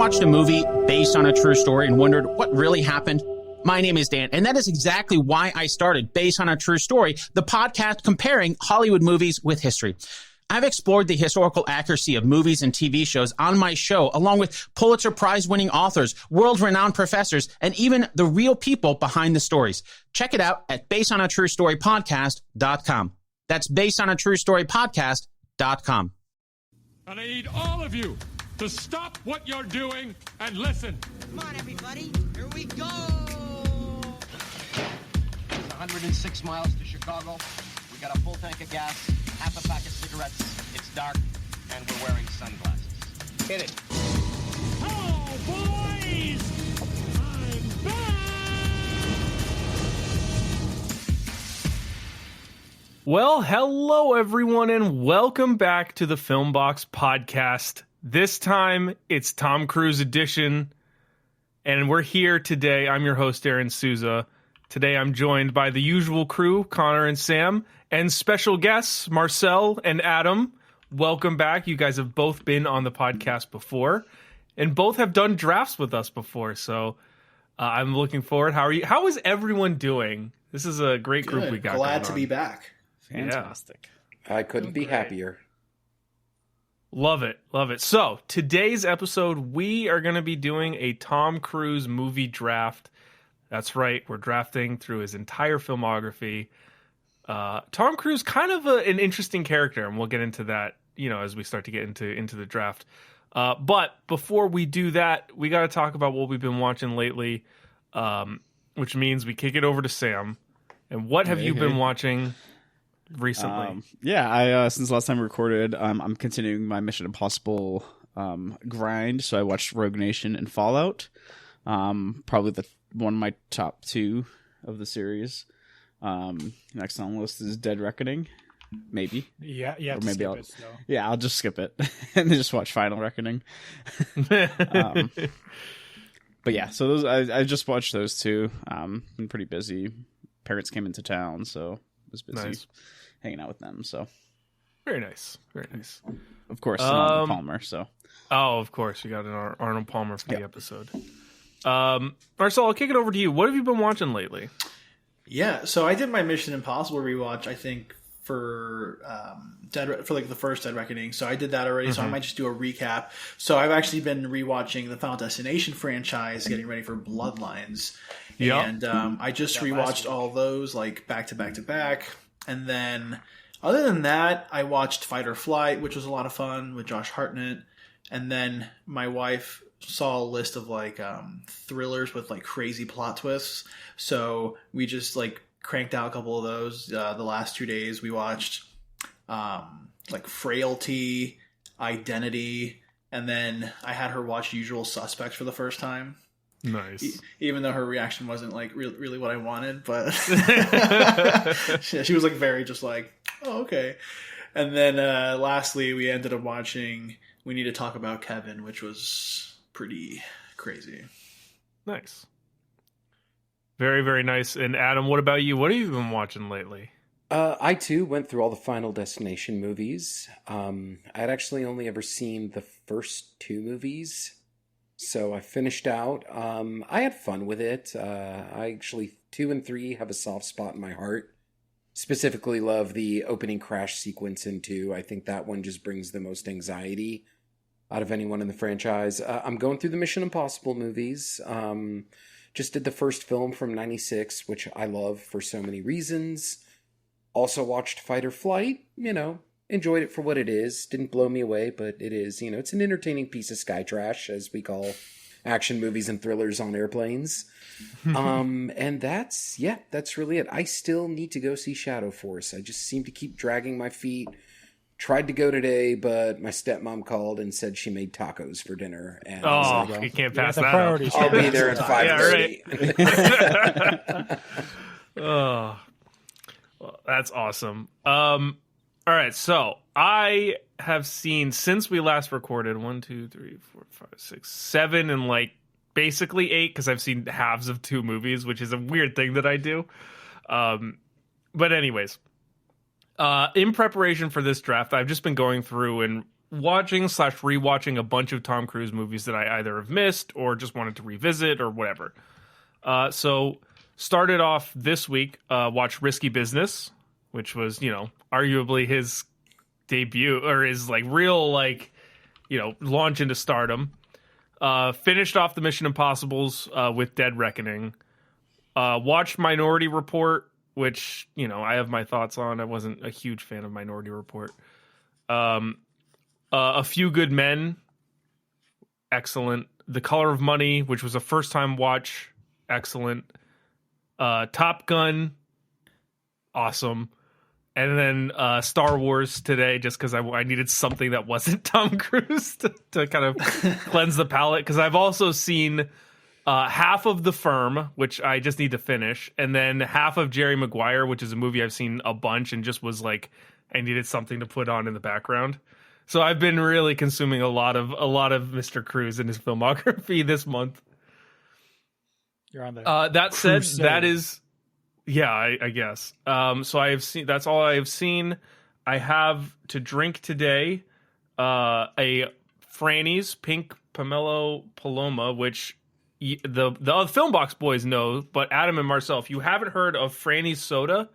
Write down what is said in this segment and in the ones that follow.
watched a movie based on a true story and wondered what really happened? My name is Dan, and that is exactly why I started Based on a True Story, the podcast comparing Hollywood movies with history. I've explored the historical accuracy of movies and TV shows on my show, along with Pulitzer Prize-winning authors, world-renowned professors, and even the real people behind the stories. Check it out at basedonatruestorypodcast.com. That's basedonatruestorypodcast.com. And I need all of you to stop what you're doing and listen. Come on, everybody. Here we go. 106 miles to Chicago. We got a full tank of gas, half a pack of cigarettes. It's dark, and we're wearing sunglasses. Hit it. Oh, boys! I'm back! Well, hello everyone, and welcome back to the Filmbox podcast. This time, it's Tom Cruise edition, and we're here today. I'm your host, Aaron Souza. Today, I'm joined by the usual crew, Connor and Sam, and special guests, Marcel and Adam. Welcome back. You guys have both been on the podcast before, and both have done drafts with us before, so I'm looking forward. How are you? How is everyone doing? This is a great group we got. Glad to be back. Fantastic. Yeah. I couldn't be happier. Love it. Love it. So, today's episode, we are going to be doing a Tom Cruise movie draft. That's right. We're drafting through his entire filmography. Tom Cruise, kind of an interesting character, and we'll get into that, as we start to get into the draft. But before we do that, we got to talk about what we've been watching lately, which means we kick it over to Sam. And what have you been watching recently? I since last time we recorded, I'm continuing my Mission Impossible grind. So I watched Rogue Nation and Fallout. Probably one of my top two of the series. Next on the list is Dead Reckoning. Maybe. Yeah, or maybe I'll just skip it and then just watch Final Reckoning. But yeah, so those I just watched those two. Been pretty busy. Parents came into town, so I was busy hanging out with them. So very nice, very nice. Of course, Arnold Palmer. So of course, you got an Arnold Palmer for the episode. Marcel, I'll kick it over to you. What have you been watching lately? Yeah, so I did my Mission Impossible rewatch, I think, for the first Dead Reckoning. So I did that already, so I might just do a recap. So I've actually been rewatching the Final Destination franchise, getting ready for Bloodlines. Yep. And I just rewatched all those, like, back to back to back. And then, other than that, I watched Fight or Flight, which was a lot of fun with Josh Hartnett. And then my wife saw a list of thrillers with crazy plot twists, so we just cranked out a couple of those. The last 2 days we watched Frailty, Identity, and then I had her watch Usual Suspects for the first time. Nice. Even though her reaction wasn't really what I wanted, but she was very just oh, okay. And then lastly we ended up watching We Need to Talk About Kevin, which was pretty crazy. Nice. Very, very nice. And Adam, what about you? What have you been watching lately? I too went through all the Final Destination movies. I'd actually only ever seen the first two movies, so I finished out. I had fun with it. I actually, 2 and 3 have a soft spot in my heart. Specifically love the opening crash sequence in 2. I think that one just brings the most anxiety out of anyone in the franchise. I'm going through the Mission Impossible movies. Just did the first film from 96, which I love for so many reasons. Also watched Fight or Flight, enjoyed it for what it is. Didn't blow me away, but it is, it's an entertaining piece of sky trash, as we call action movies and thrillers on airplanes. And that's really it. I still need to go see Shadow Force. I just seem to keep dragging my feet. Tried to go today, but my stepmom called and said she made tacos for dinner. And you can't pass that up. I'll be there at 5:30. Oh, well, that's awesome. All right, so I have seen, since we last recorded, 1, 2, 3, 4, 5, 6, 7, and basically 8, because I've seen halves of 2 movies, which is a weird thing that I do. But anyways. In preparation for this draft, I've just been going through and watching/rewatching a bunch of Tom Cruise movies that I either have missed or just wanted to revisit or whatever. So started off this week, watched Risky Business, which was, arguably his debut or his real launch into stardom. Finished off the Mission Impossibles with Dead Reckoning. Watched Minority Report, which, I have my thoughts on. I wasn't a huge fan of Minority Report. A Few Good Men, excellent. The Color of Money, which was a first-time watch, excellent. Top Gun, awesome. And then Star Wars today, just because I needed something that wasn't Tom Cruise to kind of cleanse the palate. Because I've also seen half of The Firm, which I just need to finish, and then half of Jerry Maguire, which is a movie I've seen a bunch and just was I needed something to put on in the background. So I've been really consuming a lot of Mr. Cruise and his filmography this month. You're on the that said, crusade. that is, yeah, I guess. So I have seen. That's all I have seen. I have to drink today a Franny's Pink Pomelo Paloma, which the Filmbox boys know, but Adam and Marcel, if you haven't heard of Franny's soda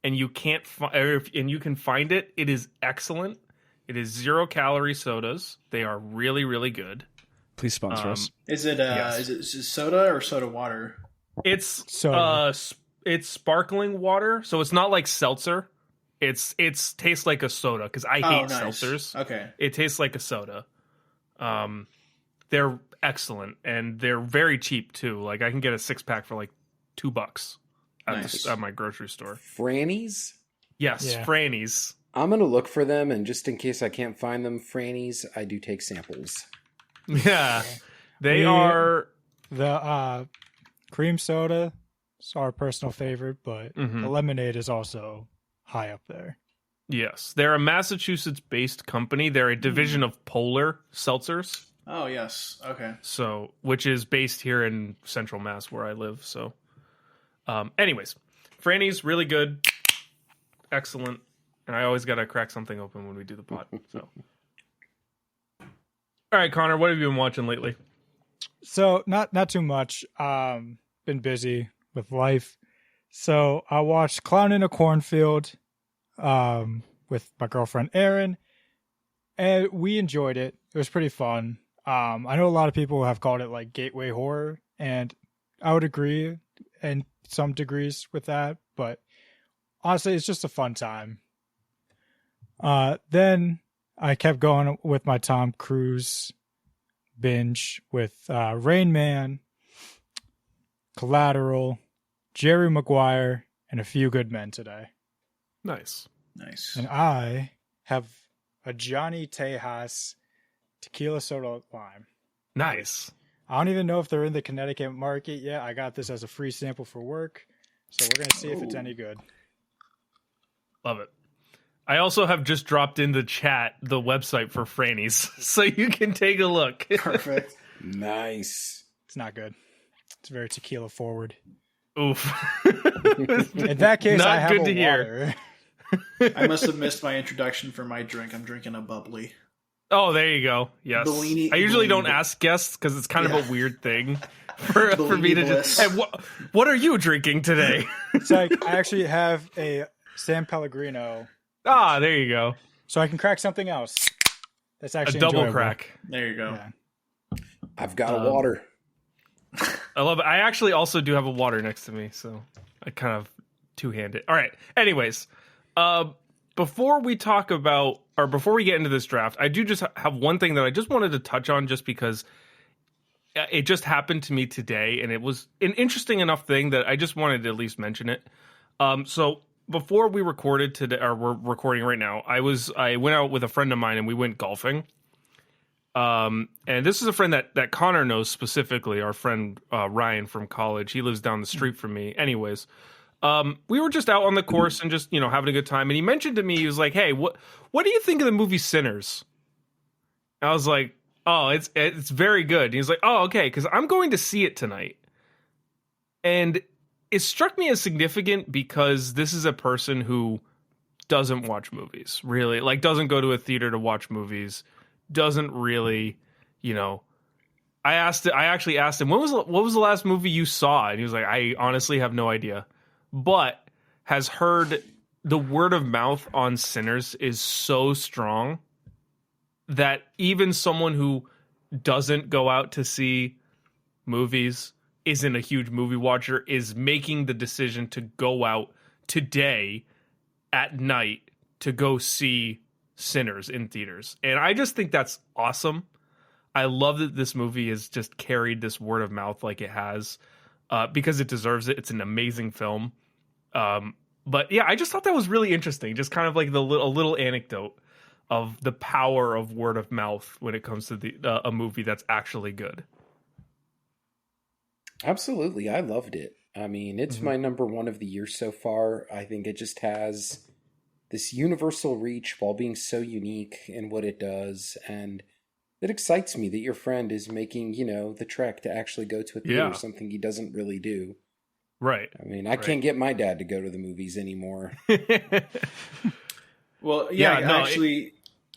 and you can't and you can find it, it is excellent. It is 0-calorie sodas. They are really, really good. Please sponsor us. Is it yes. is it soda or soda water? It's Soda. It's sparkling water, so it's not like seltzer. It's tastes like a soda because I hate nice. seltzers. Okay. It tastes like a soda. They're excellent and they're very cheap too. I can get a 6-pack for $2 at my grocery store. Franny's? Yes, Yeah. Franny's. I'm going to look for them, and just in case I can't find them, Franny's, I do take samples. Yeah, they We- are. The cream soda is our personal favorite, but the lemonade is also high up there. Yes, they're a Massachusetts-based company. They're a division of Polar Seltzers. Oh yes. Okay. So, which is based here in Central Mass where I live. So, anyways, Franny's really good, excellent, and I always gotta crack something open when we do the pod. So, all right, Connor, what have you been watching lately? So not too much. Been busy with life. So I watched Clown in a Cornfield with my girlfriend Erin, and we enjoyed it. It was pretty fun. I know a lot of people have called it gateway horror, and I would agree in some degrees with that, but honestly, it's just a fun time. Then I kept going with my Tom Cruise binge with Rain Man, Collateral, Jerry Maguire, and A Few Good Men today. Nice. And I have a Johnny Tejas tequila soda lime. Nice. I don't even know if they're in the Connecticut market yet. I got this as a free sample for work, so we're going to see if it's any good. Love it. I also have just dropped in the chat the website for Franny's, so you can take a look. Perfect. Nice. It's not good. It's very tequila forward. Oof. In that case, Not I have good a to hear. water. I must have missed my introduction for my drink. I'm drinking a bubbly. Oh, there you go. Yes. Bellini- I usually don't Bellini- ask guests because it's kind of Yeah. a weird thing for me to Bellini just. bliss. Hey, what are you drinking today? It's I actually have a San Pellegrino, Ah, there you go. so I can crack something else. That's A actually double enjoyable. crack. There you go. Yeah. I've got a water. I love it. I actually also do have a water next to me, so I kind of two-handed. All right. Anyways, before we talk about, or before we get into this draft, I do just have one thing that I just wanted to touch on, just because it just happened to me today, and it was an interesting enough thing that I just wanted to at least mention it. So before we recorded today, or we're recording right now, I went out with a friend of mine and we went golfing. And this is a friend that Connor knows specifically, our friend Ryan from college. He lives down the street from me. Anyways, we were just out on the course and just, having a good time. And he mentioned to me, he was like, "Hey, what do you think of the movie Sinners?" And I was like, "Oh, it's very good." And he's like, "Oh, okay, because I'm going to see it tonight." And it struck me as significant because this is a person who doesn't watch movies, really. Like, doesn't go to a theater to watch movies. Doesn't really, you know. I actually asked him, what was the last movie you saw? And he was like, I honestly have no idea. But has heard the word of mouth on Sinners is so strong that even someone who doesn't go out to see movies, isn't a huge movie watcher, is making the decision to go out today at night to go see Sinners in theaters. And I just think that's awesome. I love that this movie has just carried this word of mouth like it has, because it deserves it. It's an amazing film. But yeah, I just thought that was really interesting. Just kind of like a little anecdote of the power of word of mouth when it comes to a movie that's actually good. Absolutely. I loved it. I mean, it's my number one of the year so far. I think it just has this universal reach while being so unique in what it does. And it excites me that your friend is making, the trek to actually go to a theater, something he doesn't really do. Right. I mean, I can't get my dad to go to the movies anymore. Well,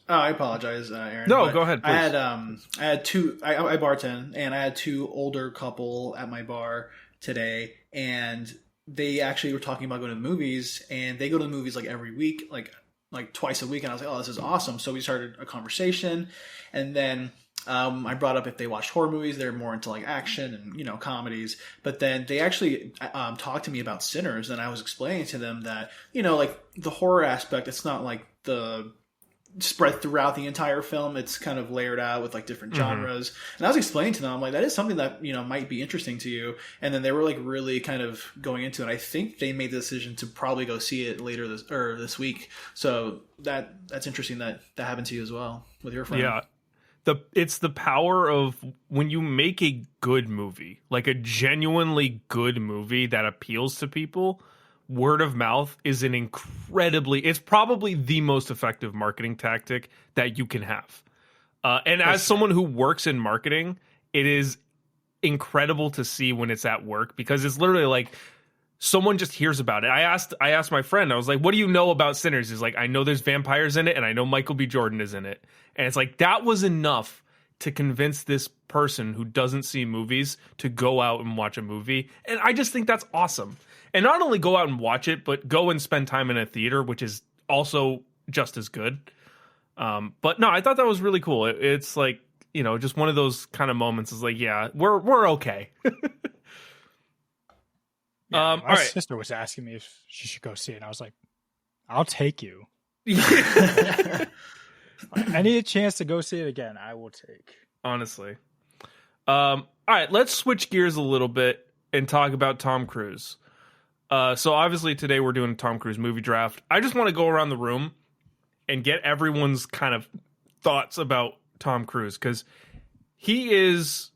I apologize, Aaron. No, go ahead, please. I had two. I bartend, and I had two older couple at my bar today, and they actually were talking about going to the movies, and they go to the movies like every week, like twice a week, and I was like, oh, this is awesome. So we started a conversation, and then I brought up if they watched horror movies. They're more into like action and comedies. But then they actually talked to me about Sinners, and I was explaining to them that like the horror aspect, it's not like the spread throughout the entire film. It's kind of layered out with like different genres. And I was explaining to them, I'm like, that is something that might be interesting to you. And then they were like really kind of going into it. I think they made the decision to probably go see it later this week. So that's interesting that happened to you as well with your friend. Yeah. It's the power of when you make a good movie, like a genuinely good movie that appeals to people. Word of mouth is it's probably the most effective marketing tactic that you can have. And as someone who works in marketing, it is incredible to see when it's at work, because it's literally like someone just hears about it. I asked my friend, I was like, what do you know about Sinners? He's like, I know there's vampires in it, and I know Michael B. Jordan is in it. And it's like, that was enough to convince this person who doesn't see movies to go out and watch a movie. And I just think that's awesome. And not only go out and watch it, but go and spend time in a theater, which is also just as good. But no, I thought that was really cool. It's like, just one of those kind of moments is like, yeah, we're okay. My sister was asking me if she should go see it, and I was like, I'll take you. Any chance to go see it again, I will take. Honestly. All right, let's switch gears a little bit and talk about Tom Cruise. So obviously today we're doing a Tom Cruise movie draft. I just want to go around the room and get everyone's kind of thoughts about Tom Cruise, because he is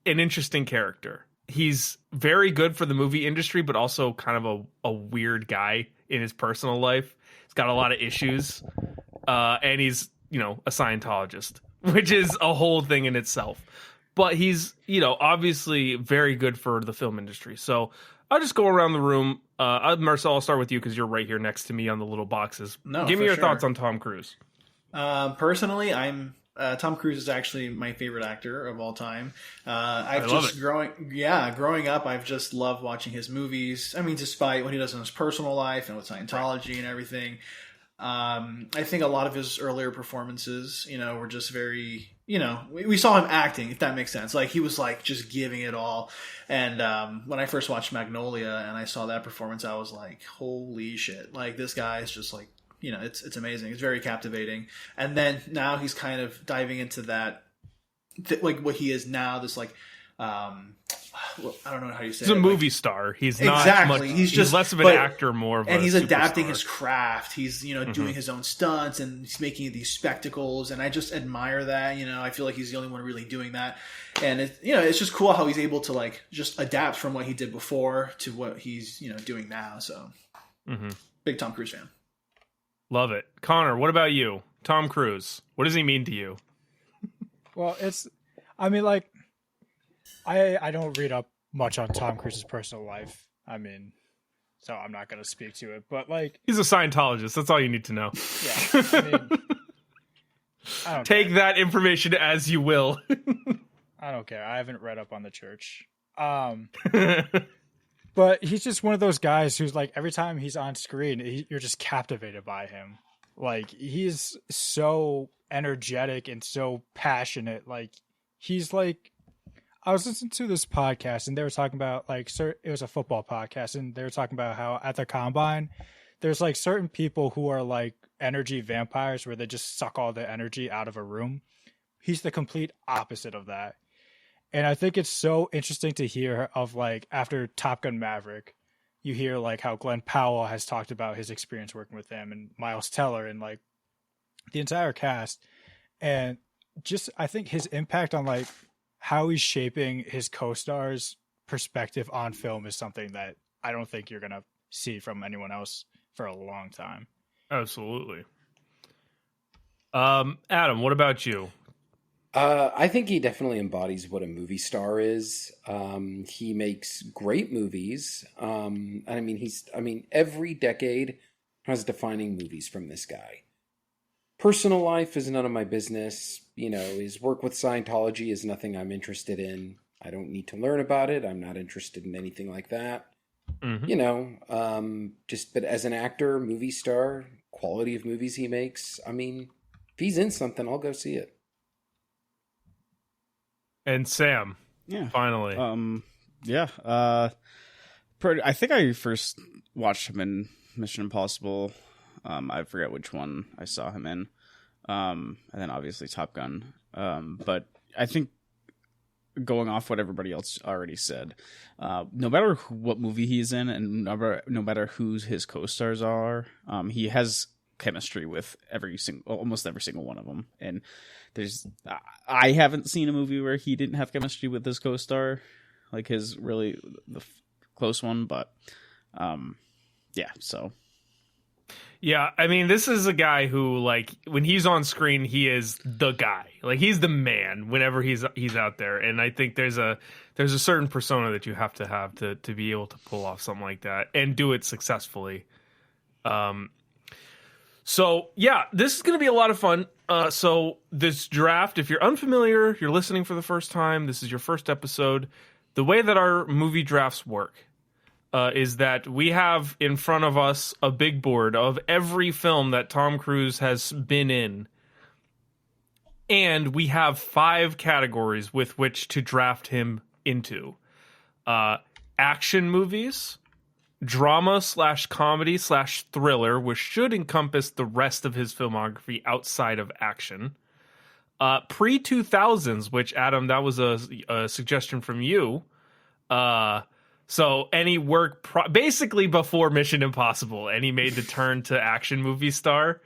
an interesting character. He's very good for the movie industry, but also kind of a weird guy in his personal life. He's got a lot of issues, and he's, a Scientologist, which is a whole thing in itself. But he's, obviously very good for the film industry. So I'll just go around the room. Marcel, I'll start with you because you're right here next to me on the little boxes. Give me your thoughts on Tom Cruise. Personally, Tom Cruise is actually my favorite actor of all time. Growing up, I've just loved watching his movies. I mean, despite what he does in his personal life and with Scientology and everything. I think a lot of his earlier performances, were just very, we saw him acting, if that makes sense. Like, he was like just giving it all. And when I first watched Magnolia and I saw that performance, I was like, holy shit. Like, this guy is just like, it's amazing. It's very captivating. And then now he's kind of diving into that, like what he is now, this like, I don't know how you say it. He's a movie star. He's not exactly. Much, he's less of an actor, more of and he's adapting superstar. his craft. He's doing his own stunts and he's making these spectacles, and I just admire that. I feel like he's the only one really doing that, and it's just cool how he's able to like just adapt from what he did before to what he's doing now. So, big Tom Cruise fan. Love it, Connor. What about you, Tom Cruise? What does he mean to you? Well, I don't read up much on Tom Cruise's personal life. I mean, so I'm not going to speak to it. But like, He's a Scientologist. That's all you need to know. yeah, I mean, I don't Take care. that information as you will. I don't care. I haven't read up on the church. But he's just one of those guys who's like, every time he's on screen, you're just captivated by him. Like, he's so energetic and so passionate. Like, he's like, I was listening to this podcast and they were talking about like, it was a football podcast, and they were talking about how at the combine, there's like certain people who are like energy vampires where they just suck all the energy out of a room. He's the complete opposite of that. And I think it's so interesting to hear of like after Top Gun Maverick, you hear like how Glenn Powell has talked about his experience working with them, and Miles Teller and like the entire cast. And just, I think his impact on like how he's shaping his co-stars' perspective on film is something that I don't think you're going to see from anyone else for a long time. Absolutely. Adam, what about you? I think he definitely embodies what a movie star is. He makes great movies. And I mean, every decade has defining movies from this guy. Personal life is none of my business. You know, his work with Scientology is nothing I'm interested in. I don't need to learn about it. I'm not interested in anything like that. Mm-hmm. You know, but as an actor, movie star, quality of movies he makes, I mean, if he's in something, I'll go see it. And Sam, Yeah. finally. Yeah. I think I first watched him in Mission Impossible. I forget which one I saw him in. And then obviously Top Gun. But I think going off what everybody else already said, no matter what movie he's in and no matter who his co-stars are, he has chemistry with almost every single one of them. And I haven't seen a movie where he didn't have chemistry with his co-star, like his really the close one. But yeah, so. Yeah, I mean, this is a guy who, like, when he's on screen, he is the guy. Like, he's the man whenever he's out there. And I think there's a certain persona that you have to be able to pull off something like that and do it successfully. So yeah, this is going to be a lot of fun. So this draft, if you're unfamiliar, you're listening for the first time, this is your first episode. The way that our movie drafts work is that we have in front of us a big board of every film that Tom Cruise has been in. And we have 5 categories with which to draft him into. Action movies, drama/comedy/thriller, which should encompass the rest of his filmography outside of action. Pre-2000s, which, Adam, that was a suggestion from you. So any work basically before Mission Impossible, and he made the turn to action movie star,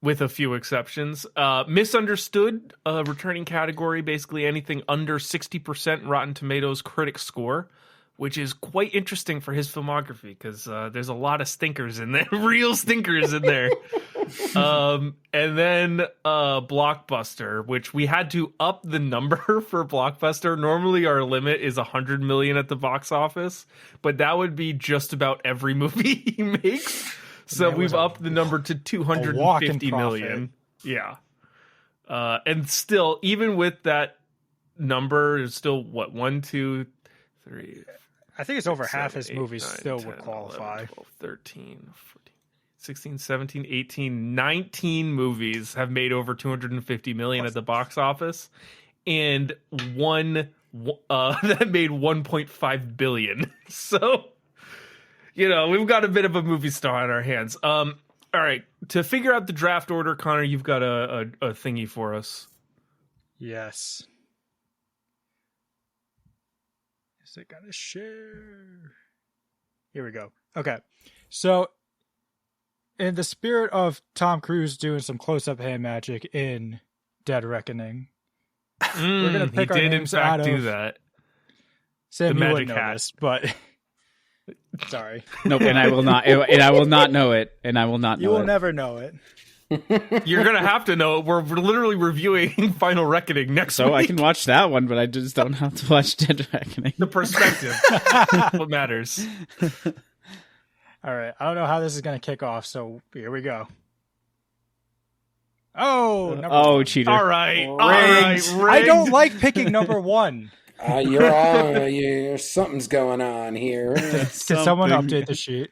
with a few exceptions. Misunderstood, returning category, basically anything under 60% Rotten Tomatoes critic score, which is quite interesting for his filmography because there's a lot of stinkers in there, real stinkers in there. And then Blockbuster, which we had to up the number for Blockbuster. Normally our limit is 100 million at the box office, but that would be just about every movie he makes. So we've upped the number to 250 million. Yeah. And still, even with that number, it's still, what, 1, 2, 3... I think it's over 7, half his 8, movies 9, still 10, would qualify. 11, 12, 13, 14, 16, 17, 18, 19 movies have made over 250 million at the box office, and one that made 1.5 billion. So, you know, we've got a bit of a movie star on our hands. All right, to figure out the draft order, Connor, you've got a thingy for us. Yes. Is it gonna share? Here we go. Okay. So, in the spirit of Tom Cruise doing some close-up hand magic in Dead Reckoning, we're gonna pick our names out of... do that. Sam, the you magic wouldn't know hat. this, but sorry. Nope, and I will not. And I will not know it. And I will not know You will it. never know it. You're gonna have to know. We're literally reviewing Final Reckoning next week. So I can watch that one, but I just don't have to watch Dead Reckoning. The perspective, what matters. All right. I don't know how this is going to kick off, so here we go. Oh, number one. Cheater. All right, rigged. I don't like picking number one. You're on. Something's going on here. Can someone update the sheet?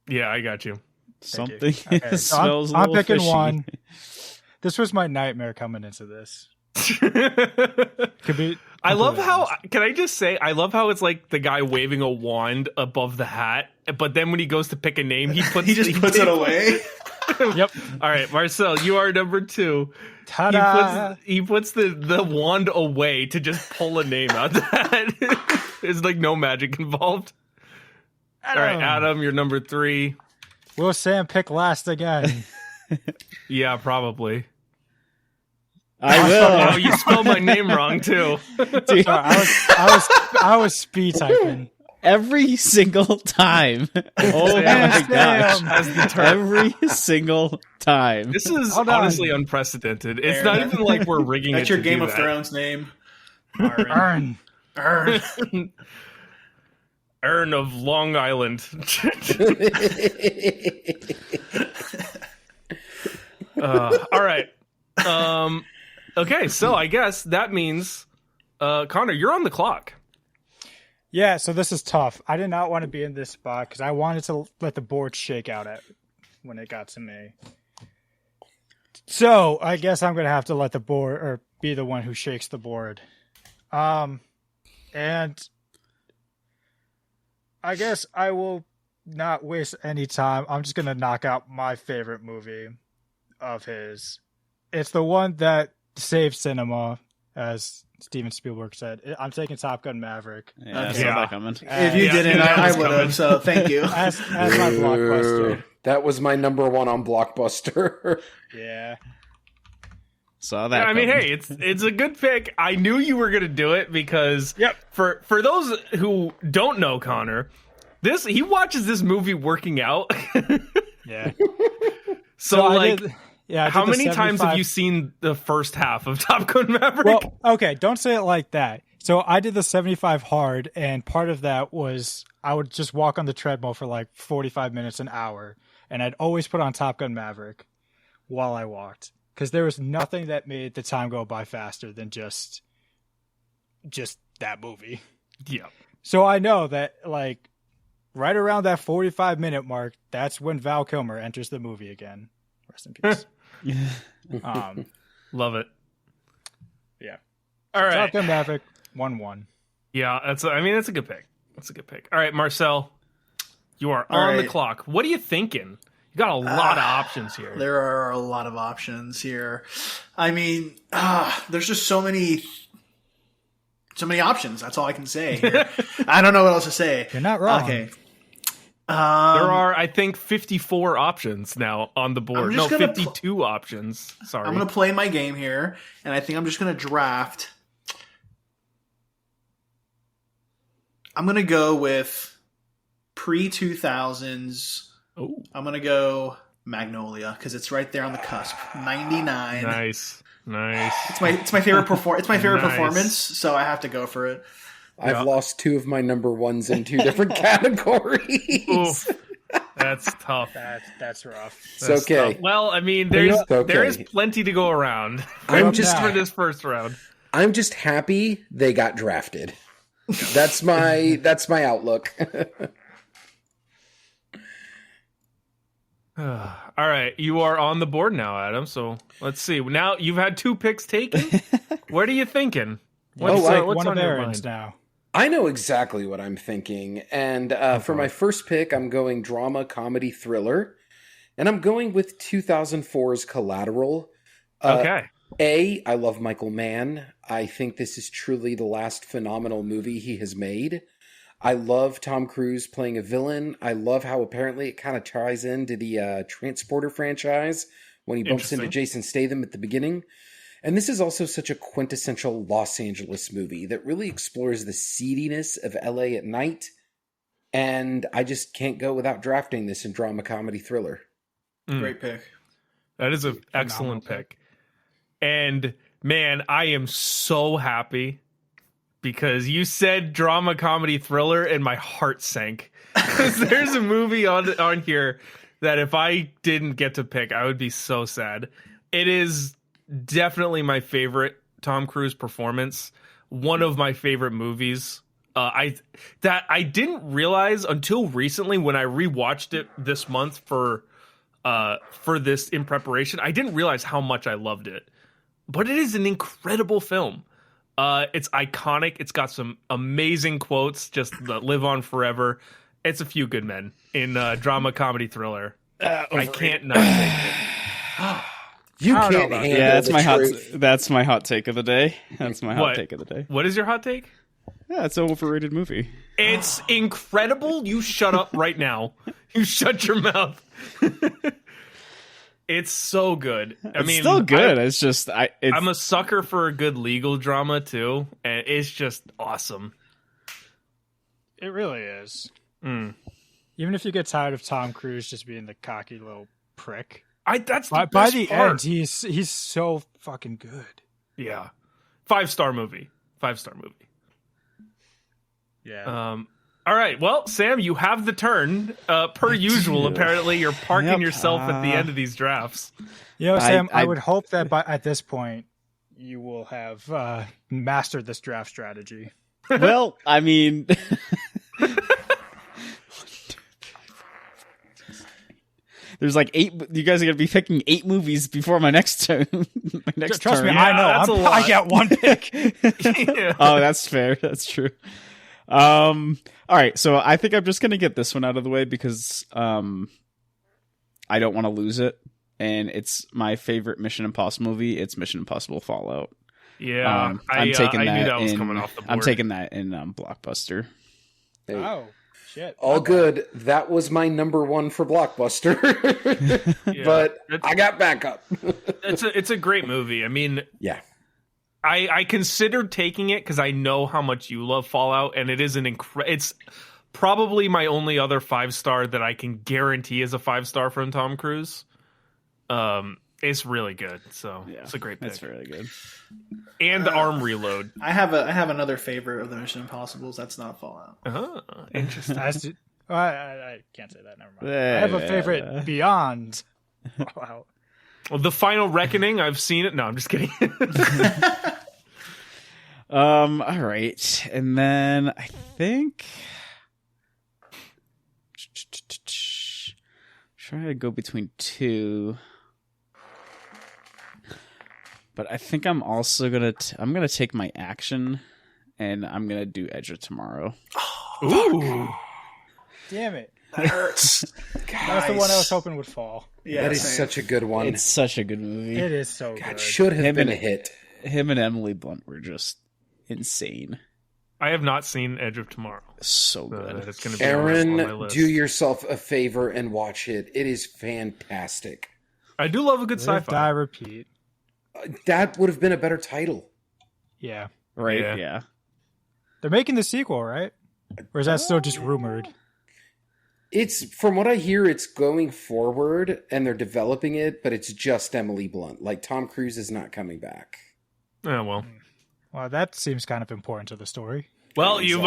Yeah, I got you. Something Okay, so smells I'm a little picking fishy. one. This was my nightmare coming into this. Could be. I love completely how. honest. Can I just say? I love how it's like the guy waving a wand above the hat, but then when he goes to pick a name, he He just puts it away. Yep. All right, Marcel, you are number 2. Ta-da! He puts the wand away to just pull a name out. That there's like no magic involved. All right, Adam, you're number 3. Will Sam pick last again? Yeah, probably. I Oh, will. you spelled my name wrong too. Dude, I was speed typing. every single time. Oh my Sam gosh. has the turn. Every single time. This is Hold on. honestly unprecedented. It's Aaron, not even like we're rigging That's it your to Game do of that. Thrones name. Earn. Ern of Long Island. All right. Okay, so I guess that means, Connor, you're on the clock. Yeah, so this is tough. I did not want to be in this spot because I wanted to let the board shake out when it got to me. So I guess I'm going to have to let the board or be the one who shakes the board. And I guess I will not waste any time. I'm just going to knock out my favorite movie of his. It's the one that saved cinema, as Steven Spielberg said. I'm taking Top Gun Maverick Yeah, I Okay. saw that coming. If you Yeah, didn't, that I was would coming. have. So thank you. as my blockbuster. That was my number 1 on Blockbuster. Yeah. Saw that. I mean, coming. hey, it's a good pick. I knew you were gonna do it because for those who don't know Connor, he watches this movie working out. Yeah. So I like, did- yeah. I how did the many times 75 have you seen the first half of Top Gun Maverick? Well, okay, don't say it like that. So I did the 75 hard, and part of that was I would just walk on the treadmill for like 45 minutes, an hour, and I'd always put on Top Gun Maverick while I walked. Because there was nothing that made the time go by faster than just that movie. Yeah. So I know that, like, right around that 45-minute mark, that's when Val Kilmer enters the movie again. Rest in peace. Love it. Yeah. All right. Top Gun Maverick, 1-1. Yeah, that's a good pick. That's a good pick. All right, Marcel, you are All on the right. clock. What are you thinking? You got a lot of options here. There are a lot of options here. I mean, there's just so many options. That's all I can say here. I don't know what else to say. You're not wrong. Okay. There are, I think, 54 options now on the board. I'm No, just gonna 52 options. Sorry. I'm going to play my game here, and I think I'm just going to draft. I'm going to go with pre-2000s. Oh, I'm going to go Magnolia because it's right there on the cusp. 99. nice. It's my favorite It's my favorite Nice. performance, so I have to go for it. I've lost 2 of my number 1s in 2 different categories. Oof. That's tough. That's rough. It's That's okay. tough. Well, I mean, It's okay. there is plenty to go around. I'm just for this first round. I'm just happy they got drafted. That's my outlook. All right, you are on the board now, Adam. So let's see. Now you've had 2 picks taken. What are you thinking? What's One on of your Aaron's mind? now. I know exactly what I'm thinking. And for my first pick, I'm going drama, comedy, thriller. And I'm going with 2004's Collateral. Okay. I love Michael Mann. I think this is truly the last phenomenal movie he has made. I love Tom Cruise playing a villain. I love how apparently it kind of ties into the Transporter franchise when he bumps into Jason Statham at the beginning. And this is also such a quintessential Los Angeles movie that really explores the seediness of LA at night. And I just can't go without drafting this in drama, comedy, thriller. Great pick. That is an excellent pick. And man, I am so happy because you said drama, comedy, thriller, and my heart sank. Because there's a movie on here that if I didn't get to pick, I would be so sad. It is definitely my favorite Tom Cruise performance. One of my favorite movies. I didn't realize until recently when I rewatched it this month for this in preparation. I didn't realize how much I loved it, but it is an incredible film. It's iconic. It's got some amazing quotes, just that live on forever. It's A Few Good Men in drama, comedy, thriller. I can't not take it. You can't handle that's the my truth. that's my hot take of the day. That's my hot What? take of the day. What is your hot take? Yeah, it's an overrated movie. It's incredible. You shut up right now. You shut your mouth. It's so good. I mean, Still good. It's just I'm a sucker for a good legal drama too, and it's just awesome. It really is. Mm. Even if you get tired of Tom Cruise just being the cocky little prick, That's the by best the part. end, he's so fucking good. Yeah, 5-star movie. 5-star movie. Yeah. All right. Well, Sam, you have the turn. Per usual, apparently you're parking yourself at the end of these drafts. You know, Sam, I I- would hope that at this point you will have mastered this draft strategy. well, I mean, there's like 8. You guys are gonna be picking 8 movies before my next turn. My next Trust me, turn. I know. that's a lot. I got one pick. Yeah. Oh, that's fair. That's true. All right, so I think I'm just gonna get this one out of the way because I don't want to lose it, and it's my favorite Mission Impossible movie. It's Mission Impossible Fallout. Yeah, I'm taking I that. knew that was in, coming off the board. I'm taking that in Blockbuster. Hey, Oh, shit. all good. That was my number one for Blockbuster. Yeah. But It's- I got backup. It's a great movie. I mean, Yeah. I considered taking it because I know how much you love Fallout, and it is it's probably my only other 5-star that I can guarantee is a 5-star from Tom Cruise. It's really good, so it's a great pick. That's really good. And Arm Reload. I have another favorite of the Mission Impossibles. That's not Fallout. Interesting. I can't say that. Never mind. I have a favorite beyond. Wow. Well, The Final Reckoning, I've seen it. No, I'm just kidding. All right, and then I think try to go between 2, but I think I'm also gonna I'm gonna take my action, and I'm gonna do Edge of Tomorrow. Ooh. Damn it. That hurts. That's the one I was hoping would fall. Yeah, That is same. such a good one. It's such a good movie. It is so God, good. should have Him been and- a hit. Him and Emily Blunt were just insane. I have not seen Edge of Tomorrow. So good. It's going to be on my Aaron, list. do yourself a favor and watch it. It is fantastic. I do love a good Live, sci-fi. die, repeat. That would have been a better title. Yeah. Right? Yeah. Yeah. They're making the sequel, right? Or is that still just rumored? It's from what I hear, it's going forward and they're developing it, but it's just Emily Blunt. Like Tom Cruise is not coming back. Oh, well. Well, that seems kind of important to the story. Well, you've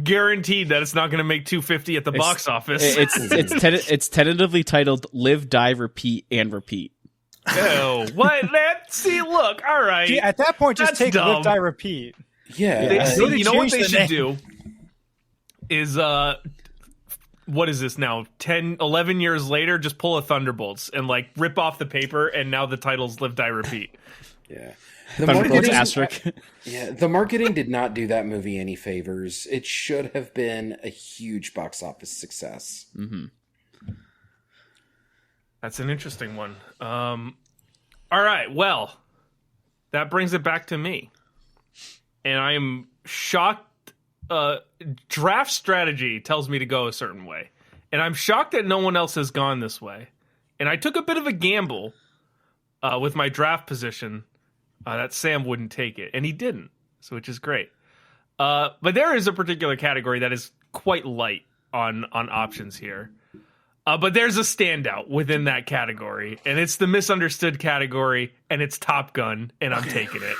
guaranteed that it's not going to make 250 at the box office. It's tentatively titled "Live, Die, Repeat, and Repeat." Oh, what? See, look, all right. See, at that point, just That's take dumb. Live, Die, Repeat. Yeah. You know what change they the should name. do is what is this now? 10, 11 years later, just pull a Thunderbolts and like rip off the paper, and now the title's Live, Die, Repeat. Yeah. The Thunderbolts marketing, asterisk. yeah, the marketing did not do that movie any favors. It should have been a huge box office success. Mm-hmm. That's an interesting one. All right, well, that brings it back to me. And I am shocked. Draft strategy tells me to go a certain way. And I'm shocked that no one else has gone this way. And I took a bit of a gamble with my draft position that Sam wouldn't take it. And he didn't, so which is great. But there is a particular category that is quite light on options here. But there's a standout within that category, and it's the misunderstood category, and it's Top Gun, and I'm taking it.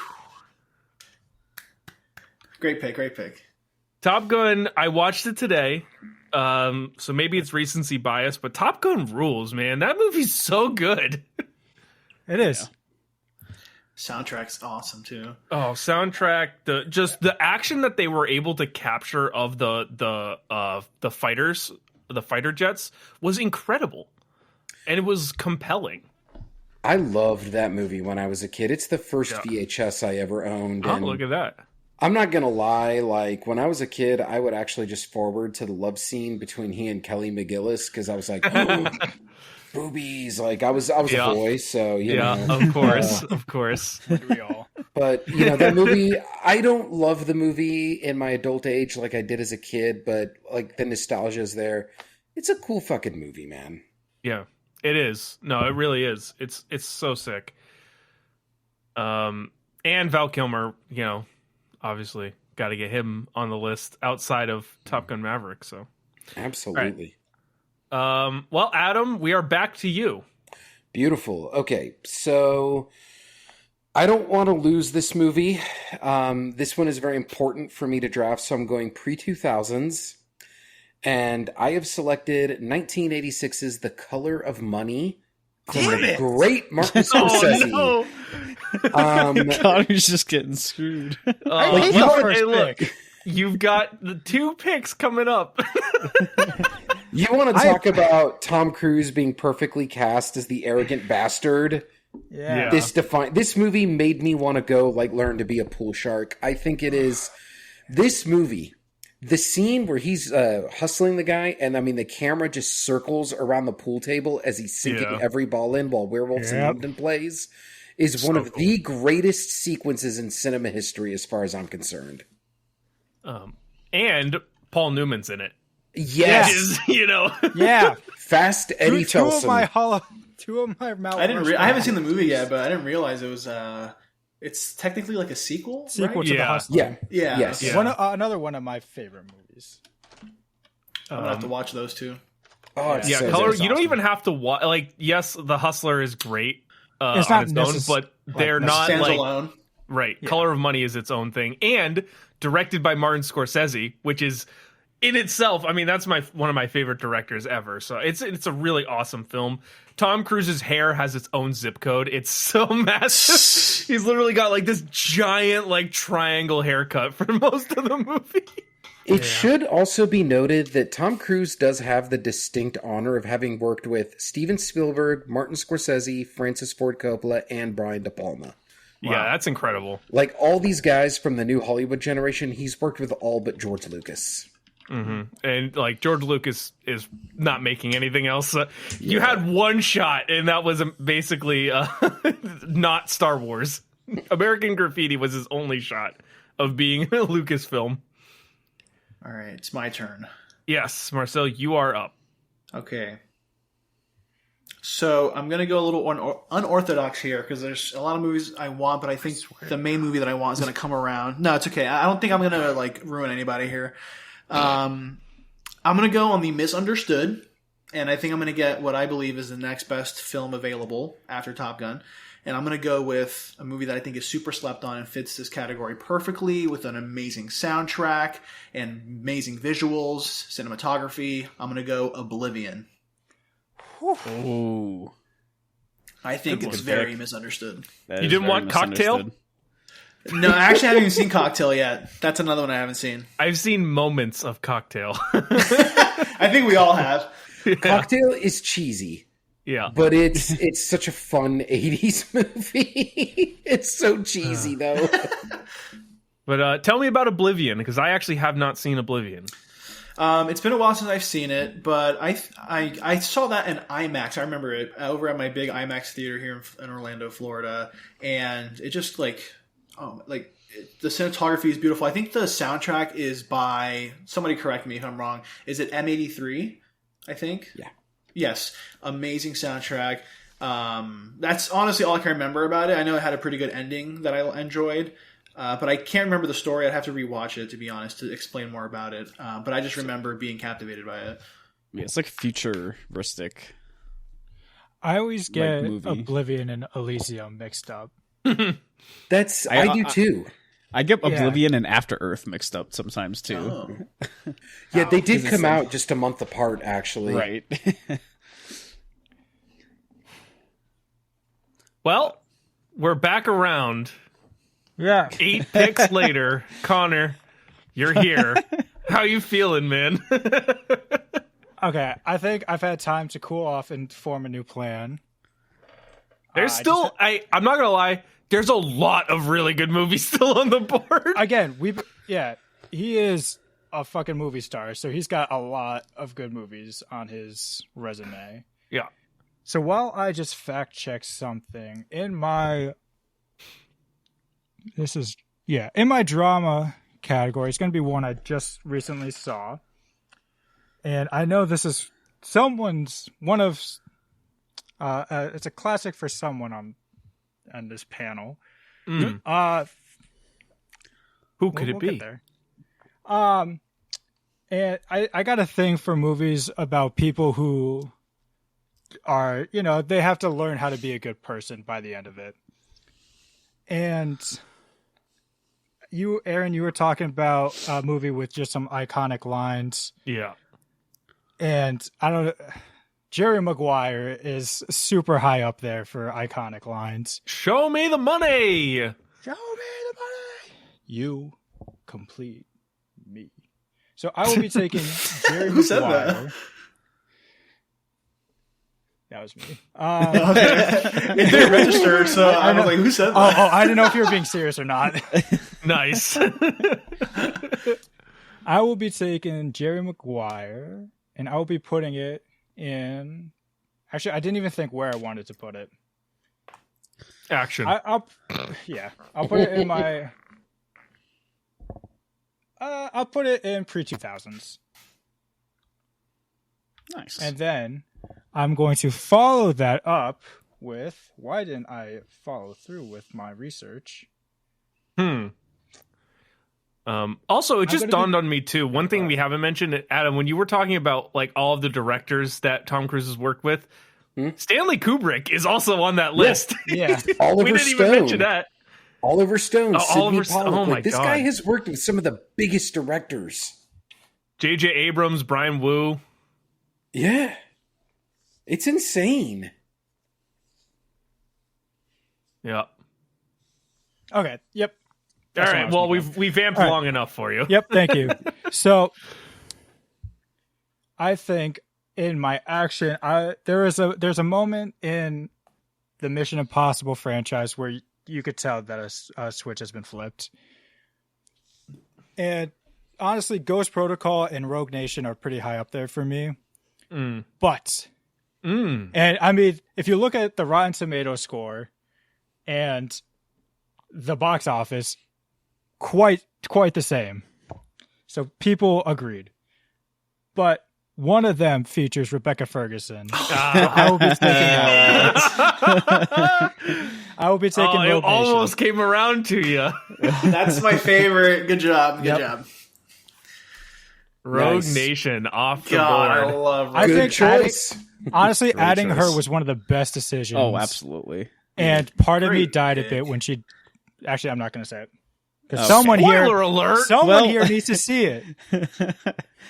Great pick. Top Gun, I watched it today, so maybe it's recency bias, but Top Gun rules, man. That movie's so good. It is. Soundtrack's awesome too. Oh, soundtrack, the action that they were able to capture of the fighters, the fighter jets, was incredible, and it was compelling. I loved that movie when I was a kid. It's the first VHS I ever owned. Oh, and look at that. I'm not going to lie. Like, when I was a kid, I would actually just forward to the love scene between he and Kelly McGillis because I was like, oh, boobies. Like, I was a boy, so, you know. Of course. We all. But, you know, that movie, I don't love the movie in my adult age like I did as a kid, but, like, the nostalgia is there. It's a cool fucking movie, man. Yeah, it is. No, it really is. It's so sick. And Val Kilmer, you know, obviously got to get him on the list outside of Top Gun Maverick. So absolutely. Right. Well, Adam, we are back to you. Beautiful. Okay, so I don't want to lose this movie. This one is very important for me to draft, so I'm going pre-2000s. And I have selected 1986's The Color of Money. Damn it! Great Martin Scorsese. Oh, no. Connor's just getting screwed. I hate the first look, pick. you've got the 2 picks coming up. You want to talk about Tom Cruise being perfectly cast as the arrogant bastard? Yeah. This movie made me want to go learn to be a pool shark. I think it is this movie. The scene where he's hustling the guy, and I mean the camera just circles around the pool table as he's sinking every ball in while Werewolves in London plays, is one of the greatest sequences in cinema history as far as I'm concerned. And Paul Newman's in it. Yes, Is, you know. Yeah. Fast Eddie Two Felson. of my Mount I haven't seen the movie yet, but I didn't realize it was. It's technically like a sequel. Sequel right? to The Yeah. Hustler. Yeah. Yes. Yeah. Another one of my favorite movies. I'm gonna have to watch those two. Oh, it's Yeah, so color. good. You don't even have to watch. Like, yes, The Hustler is great. It's on not its own, but they're like, not Stands like alone. right. Color of Money is its own thing, and directed by Martin Scorsese, which is in itself. I mean, that's one of my favorite directors ever. So it's a really awesome film. Tom Cruise's hair has its own zip code. It's so massive. He's literally got like this giant like triangle haircut for most of the movie. It should also be noted that Tom Cruise does have the distinct honor of having worked with Steven Spielberg, Martin Scorsese, Francis Ford Coppola, and Brian De Palma. Yeah, that's incredible. Like all these guys from the new Hollywood generation, he's worked with all but George Lucas. Mm-hmm. And like George Lucas is not making anything else. You had one shot, and that was basically not Star Wars. American Graffiti was his only shot of being a Lucasfilm. All right, it's my turn. Yes, Marcel, you are up. Okay. So I'm going to go a little unorthodox here because there's a lot of movies I want, but I think the main movie that I want is going to come around. No, it's okay. I don't think I'm going to like ruin anybody here. I'm going to go on the misunderstood, and I think I'm going to get what I believe is the next best film available after Top Gun. And I'm going to go with a movie that I think is super slept on and fits this category perfectly with an amazing soundtrack and amazing visuals, cinematography. I'm going to go Oblivion. Ooh. I think it's very misunderstood. That You is didn't very want Cocktail? misunderstood. No, I actually haven't even seen Cocktail yet. That's another one I haven't seen. I've seen moments of Cocktail. I think we all have. Cocktail is cheesy, Yeah. but it's such a fun 80s movie. It's so cheesy, though. But tell me about Oblivion, because I actually have not seen Oblivion. It's been a while since I've seen it, but I saw that in IMAX. I remember it over at my big IMAX theater here in Orlando, Florida, and it just the cinematography is beautiful. I think the soundtrack is by somebody. Correct me if I'm wrong. Is it M83? I think. Yeah. Yes. Amazing soundtrack. That's honestly all I can remember about it. I know it had a pretty good ending that I enjoyed. But I can't remember the story. I'd have to rewatch it, to be honest, to explain more about it. But I just remember being captivated by it. Yeah, it's like futuristic. I always get movie. Oblivion and Elysium mixed up. I do too. I get Oblivion and After Earth mixed up sometimes too. Oh. Yeah, they did come out just a month apart, actually. Right. Well, we're back around. Yeah. 8 picks later. Connor, you're here. How you feeling, man? Okay, I think I've had time to cool off and form a new plan. There's still, I'm not going to lie, there's a lot of really good movies still on the board. Again, he is a fucking movie star, so he's got a lot of good movies on his resume. Yeah. So while I just fact check something in my drama category, it's going to be one I just recently saw. And I know this is it's a classic for someone on this panel. Who could it be? And I got a thing for movies about people who are, they have to learn how to be a good person by the end of it. And you, Aaron, you were talking about a movie with just some iconic lines. Yeah. And I don't know, Jerry Maguire is super high up there for iconic lines. Show me the money. Show me the money. You complete me. So I will be taking Jerry Who said Maguire. that? That was me. It didn't register, so I was like, who said that? Oh, I didn't know if you were being serious or not. Nice. I will be taking Jerry Maguire, and I will be putting it in... Actually, I didn't even think where I wanted to put it. Action. I'll put it in my... I'll put it in pre-2000s. Nice. And then I'm going to follow that up with... Why didn't I follow through with my research? Also, it just dawned on me too. One thing we haven't mentioned, Adam, when you were talking about like all of the directors that Tom Cruise has worked with, Stanley Kubrick is also on that list. Yeah. Oliver we didn't Stone. even mention that. Oliver Stone, Sidney Pollack. Oh my this God. guy has worked with some of the biggest directors. J.J. Abrams, Brian Wu. Yeah. It's insane. Yeah. Okay. Yep. All That's right. what I Well, was we vamped All right. long enough for you. Yep, thank you. So, I think in my action, there's a moment in the Mission Impossible franchise where you could tell that a switch has been flipped. And honestly, Ghost Protocol and Rogue Nation are pretty high up there for me. But, and I mean, if you look at the Rotten Tomato score and the box office, quite the same. So people agreed. But one of them features Rebecca Ferguson. So I will be taking I will be taking it Rogue Nation. almost came around to you. That's my favorite. Good job. Good job. Rogue Nice. Nation off the God, I board. love I Rogue. think choice. honestly, Great adding choice. her was one of the best decisions. Oh, absolutely. And part of me Great died a pick. bit when she... Actually, I'm not going to say it. Because Okay. Spoiler alert. someone here needs to see it.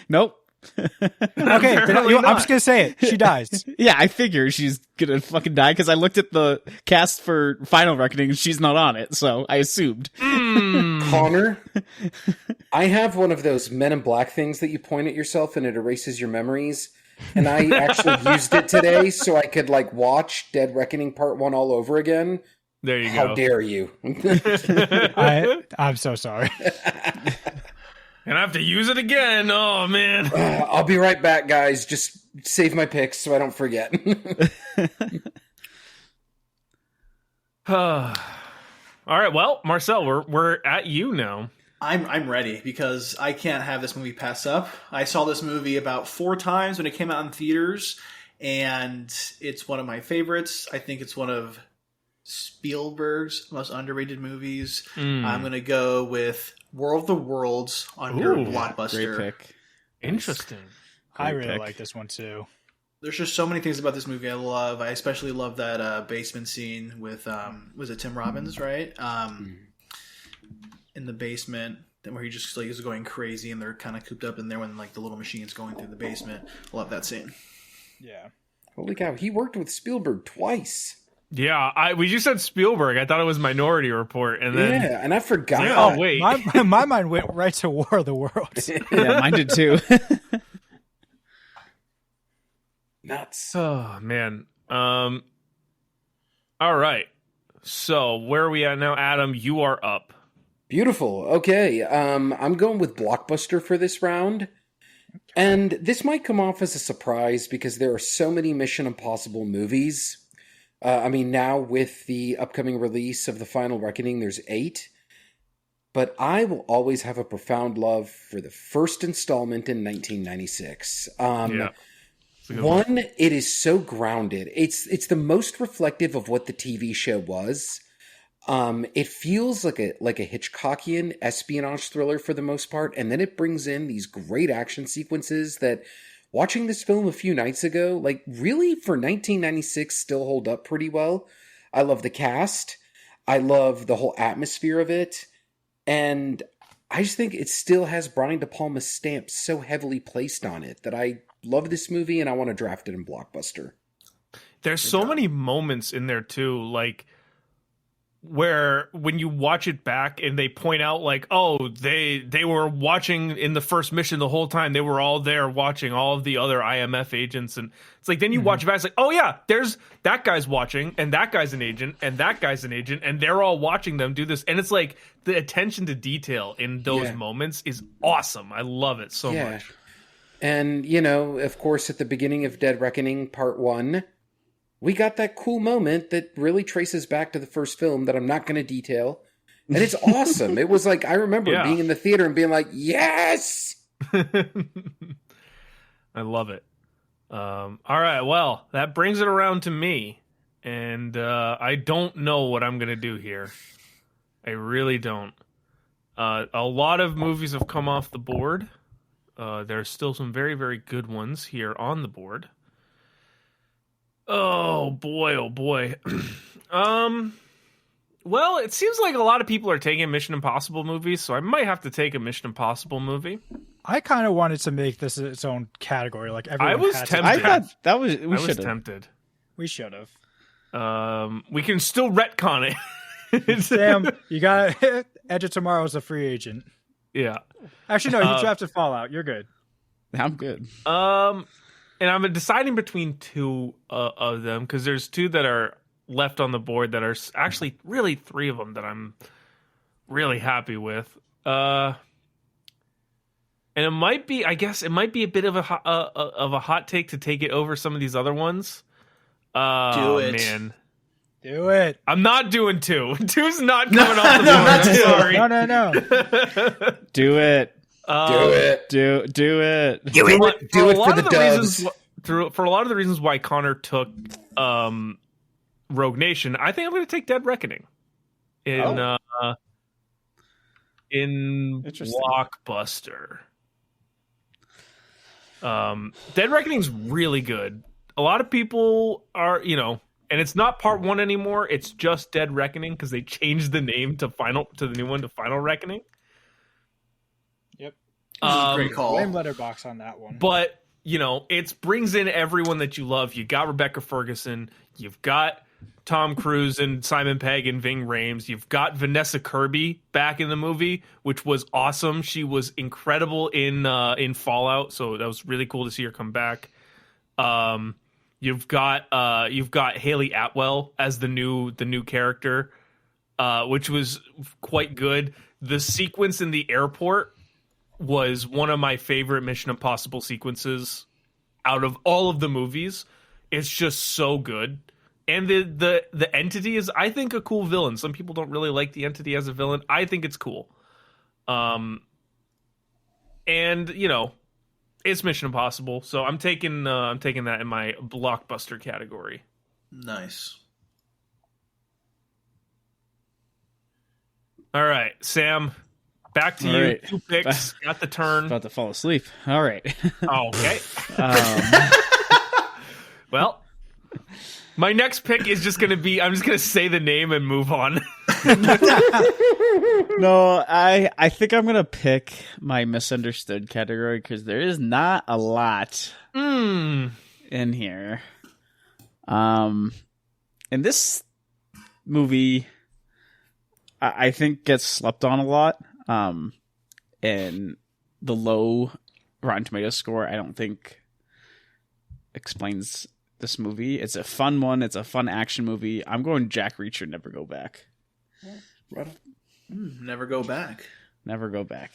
Nope. Okay, Apparently I'm not. just going to say it. She dies. Yeah, I figure she's gonna fucking die because I looked at the cast for Final Reckoning and she's not on it, so I assumed. Connor, I have one of those Men in Black things that you point at yourself and it erases your memories. And I actually used it today so I could like watch Dead Reckoning Part 1 all over again. There you How go. dare you? I'm so sorry. And I have to use it again. Oh, man. I'll be right back, guys. Just save my picks so I don't forget. All right. Well, Marcel, we're at you now. I'm ready because I can't have this movie pass up. I saw this movie about 4 times when it came out in theaters, and it's one of my favorites. I think it's one of Spielberg's most underrated movies. I'm going to go with War of the Worlds on your Ooh, Blockbuster. Great pick. Interesting. I really pick. like this one too. There's just so many things about this movie I love. I especially love that basement scene with was it Tim Robbins, right? In the basement, where he just like is going crazy, and they're kind of cooped up in there when like the little machine's going through the basement. Love that scene. Yeah. Holy cow, he worked with Spielberg twice. Yeah, we just said Spielberg. I thought it was Minority Report, and then Yeah, and I forgot. oh wait, My mind went right to War of the Worlds. Yeah, mine did too. Nuts. oh man. All right. So where are we at now, Adam? You are up. Beautiful. Okay, I'm going with Blockbuster for this round. And this might come off as a surprise because there are so many Mission Impossible movies. I mean, now with the upcoming release of The Final Reckoning, there's 8. But I will always have a profound love for the first installment in 1996. Yeah. One, it is so grounded. It's the most reflective of what the TV show was. It feels like a Hitchcockian espionage thriller for the most part, and then it brings in these great action sequences that, watching this film a few nights ago, like really for 1996 still hold up pretty well. I love the cast. I love the whole atmosphere of it. And I just think it still has Brian De Palma's stamp so heavily placed on it that I love this movie and I want to draft it in Blockbuster. There's so many moments in there too, like where when you watch it back and they point out like, oh, they were watching in the first mission the whole time. They were all there watching all of the other IMF agents. And it's like, then you watch it back, it's like, oh yeah, there's that guy's watching and that guy's an agent and that guy's an agent and they're all watching them do this. And it's like the attention to detail in those moments is awesome. I love it so much. And, you know, of course, at the beginning of Dead Reckoning Part 1, we got that cool moment that really traces back to the first film that I'm not going to detail. And it's awesome. It was like, I remember being in the theater and being like, yes! I love it. All right, well, that brings it around to me. And I don't know what I'm going to do here. I really don't. A lot of movies have come off the board. There's still some very, very good ones here on the board. Oh boy. Well, it seems like a lot of people are taking Mission Impossible movies, so I might have to take a Mission Impossible movie. I kind of wanted to make this its own category. Like everyone I was had tempted. I thought that was I was tempted. We should have. We can still retcon it. Sam, you got Edge of Tomorrow's a free agent. Yeah. Actually, no, you drafted Fallout. You're good. I'm good. And I'm deciding between two of them because there's two that are left on the board that are actually really three of them that I'm really happy with. And it might be, I guess, it might be a bit of a hot take to take it over some of these other ones. Do it, man. Do it. I'm not doing 2. 2's not coming off the board. I'm sorry. No. Do it. Do it. Do it. Do it For for the dubs. For a lot of the reasons why Connor took Rogue Nation, I think I'm going to take Dead Reckoning in Blockbuster. Dead Reckoning's really good. A lot of people are, and it's not Part 1 anymore. It's just Dead Reckoning because they changed the name to the new one to Final Reckoning. Yep. Great call. Blame Letterboxd on that one. But it brings in everyone that you love. You got Rebecca Ferguson. You've got Tom Cruise and Simon Pegg and Ving Rhames. You've got Vanessa Kirby back in the movie, which was awesome. She was incredible in Fallout, so that was really cool to see her come back. You've got Haley Atwell as the new character, which was quite good. The sequence in the airport was one of my favorite Mission Impossible sequences out of all of the movies. It's just so good. And the Entity is, I think, a cool villain. Some people don't really like the Entity as a villain. I think it's cool. And it's Mission Impossible, so I'm taking that in my Blockbuster category. Nice. All right, Sam, back to All you. right. 2 picks. Got the turn. About to fall asleep. All right. Oh, okay. Um, Well, my next pick is just going to be, I'm just going to say the name and move on. no, I think I'm gonna pick my misunderstood category because there is not a lot in here. And this movie, I think, gets slept on a lot. And the low Rotten Tomatoes score, I don't think explains this movie. It's a fun one. It's a fun action movie. I'm going Jack Reacher, Never Go Back. Never Go Back. Never Go Back.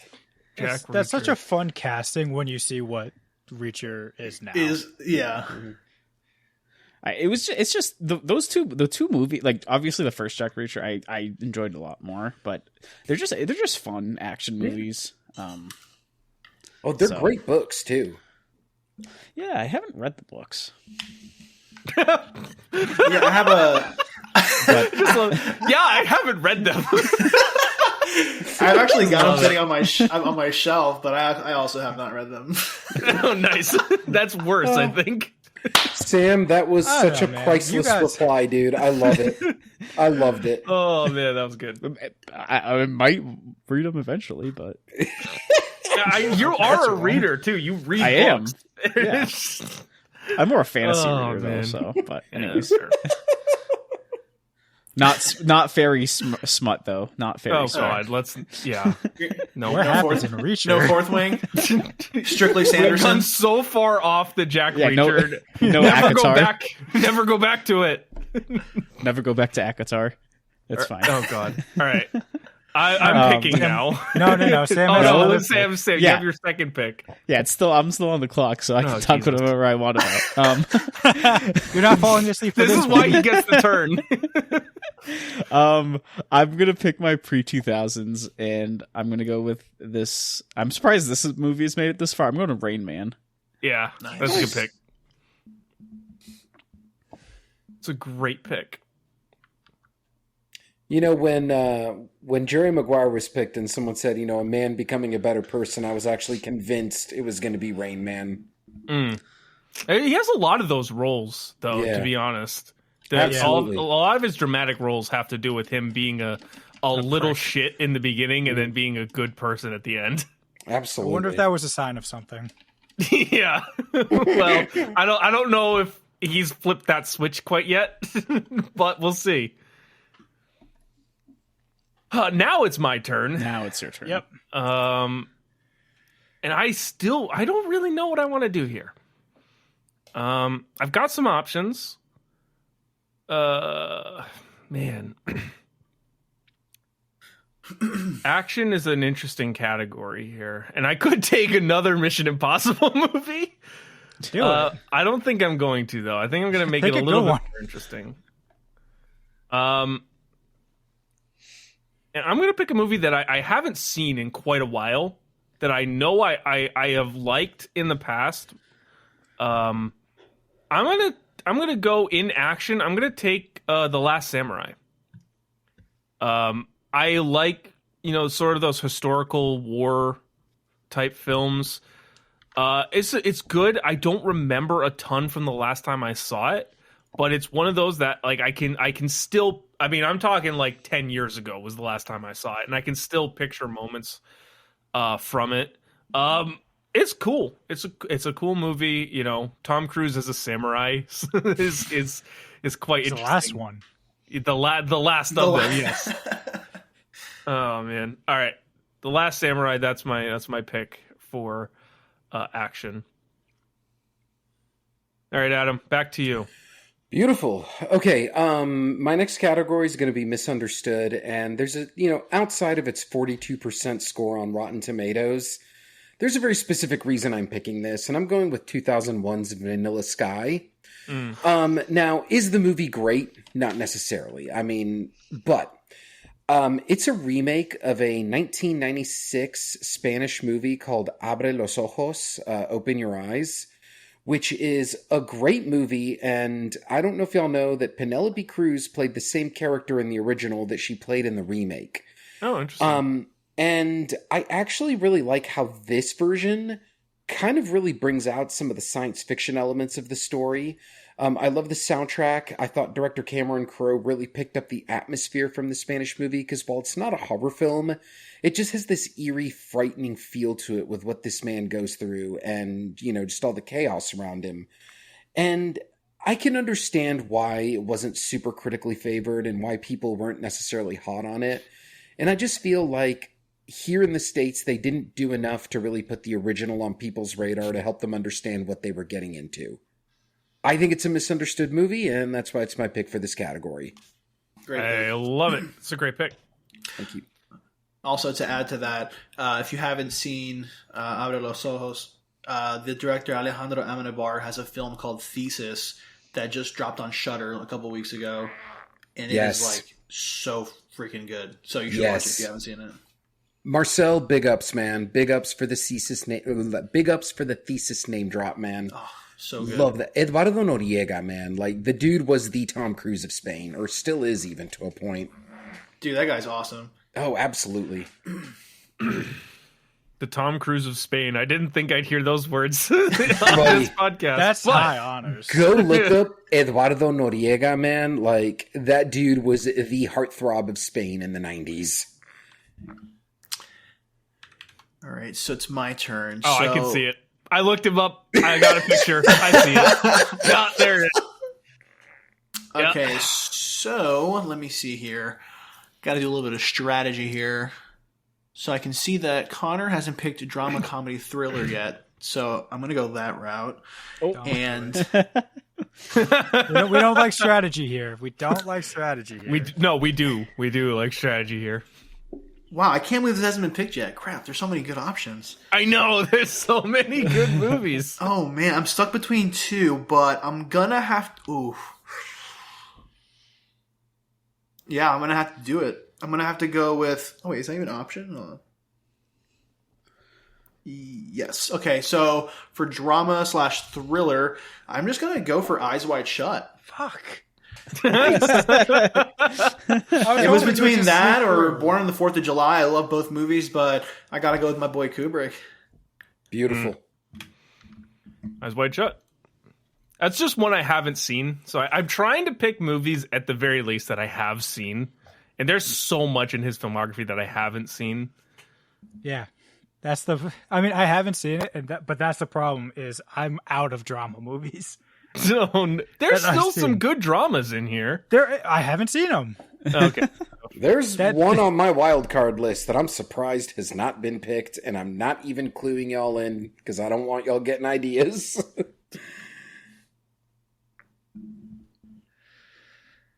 That's such a fun casting when you see what Reacher is now. Yeah. It's just the two movies. Like obviously the first Jack Reacher I enjoyed a lot more, but they're just fun action movies. They're great books too. Yeah, I haven't read the books. Yeah, I have a. I haven't read them. I've actually got them sitting on my shelf, but I also have not read them. Oh, nice. That's worse, I think. Sam, that was such a priceless reply, dude. I love it. I loved it. Oh man, that was good. I might read them eventually, but you are a reader too. You read I books. am. Yeah. I'm more a fantasy reader though. So, but anyways, not fairy smut though. Not fairy. Oh smut. god, let's No, What happens in Reacher? No Fourth Wing. Strictly Sanderson. I'm so far off the Jack Reacher. No never go Akatar. back. Never go back to it. Never go back to Akatar. It's fine. Oh god. All right. I'm picking now. No. Sam. Let Sam say. You Yeah. have your second pick. Yeah, I'm still on the clock, so I can talk Jesus. whatever I want about. You're not falling asleep for This is why he gets the turn. I'm gonna pick my pre-2000s, and I'm gonna go with this. I'm surprised this movie has made it this far. I'm going to Rain Man. Yeah, that's a good pick. It's a great pick. You know, when Jerry Maguire was picked and someone said, you know, a man becoming a better person, I was actually convinced it was going to be Rain Man. He has a lot of those roles, though, to be honest. Absolutely. A lot of his dramatic roles have to do with him being a little shit in the beginning and then being a good person at the end. Absolutely. I wonder if that was a sign of something. Yeah. Well, I don't know if he's flipped that switch quite yet, but we'll see. Now it's my turn. Now it's your turn. Yep. And I don't really know what I want to do here. I've got some options. Man. Action is an interesting category here. And I could take another Mission Impossible movie. Do it. I don't think I'm going to, though. I think I'm going to make it a little bit more interesting. And I'm going to pick a movie that I haven't seen in quite a while, that I know I have liked in the past. I'm gonna go in action. I'm gonna take The Last Samurai. I like, sort of those historical war type films. It's good. I don't remember a ton from the last time I saw it, but it's one of those that like I can still. I mean, I'm talking like 10 years ago was the last time I saw it, and I can still picture moments from it. It's cool. It's a cool movie. Tom Cruise as a samurai is quite interesting. The last one. The last of them. Yes. Oh man. All right. The Last Samurai. That's my pick for action. All right, Adam. Back to you. Beautiful. Okay. My next category is going to be misunderstood, and there's outside of its 42% score on Rotten Tomatoes, there's a very specific reason I'm picking this, and I'm going with 2001's Vanilla Sky. Now, is the movie great? Not necessarily. I mean, but it's a remake of a 1996 Spanish movie called Abre los Ojos, Open Your Eyes, which is a great movie, and I don't know if y'all know that Penelope Cruz played the same character in the original that she played in the remake. Oh, interesting. And I actually really like how this version kind of really brings out some of the science fiction elements of the story. I love the soundtrack. I thought director Cameron Crowe really picked up the atmosphere from the Spanish movie, because while it's not a horror film, it just has this eerie, frightening feel to it with what this man goes through and, just all the chaos around him. And I can understand why it wasn't super critically favored and why people weren't necessarily hot on it. And I just feel like here in the States, they didn't do enough to really put the original on people's radar to help them understand what they were getting into. I think it's a misunderstood movie, and that's why it's my pick for this category. Great I pick. love it. It's a great pick. Thank you. Also, to add to that, if you haven't seen Abre los Ojos, the director Alejandro Amenabar has a film called Thesis that just dropped on Shudder a couple weeks ago, and it is like so freaking good. So you should watch it if you haven't seen it. Marcel, big ups, man. Big ups for the thesis name drop, man. Oh, so good. Love that. Eduardo Noriega, man. Like, the dude was the Tom Cruise of Spain, or still is even to a point. Dude, that guy's awesome. Oh, absolutely. The Tom Cruise of Spain. I didn't think I'd hear those words on this podcast. That's high honors. Go look up Eduardo Noriega, man. Like, that dude was the heartthrob of Spain in the 90s. All right, so it's my turn. Oh, I can see it. I looked him up. I got a picture. I see it. Yeah, there it is. Okay, so let me see here. Got to do a little bit of strategy here. So I can see that Connor hasn't picked a drama, comedy, thriller yet. So I'm going to go that route. And we don't like strategy here. We don't like strategy here. We do. We do like strategy here. wow, I can't believe this hasn't been picked yet. Crap, there's so many good options. I know. There's so many good movies. Oh, man, I'm stuck between two, but I'm going to have to... Ooh. Yeah, I'm going to have to do it. I'm going to have to go with... Oh, wait, is that even an option? Yes. Okay, so for drama / thriller, I'm just going to go for Eyes Wide Shut. Fuck. It was between that or Born on the 4th of July. I love both movies, but I got to go with my boy Kubrick. Beautiful. Eyes Wide Shut. That's just one I haven't seen. So I'm trying to pick movies at the very least that I have seen. And there's so much in his filmography that I haven't seen. Yeah. I haven't seen it, but that's the problem is I'm out of drama movies. So there's still some good dramas in here. I haven't seen them. Okay. There's one on my wild card list that I'm surprised has not been picked, and I'm not even cluing y'all in because I don't want y'all getting ideas.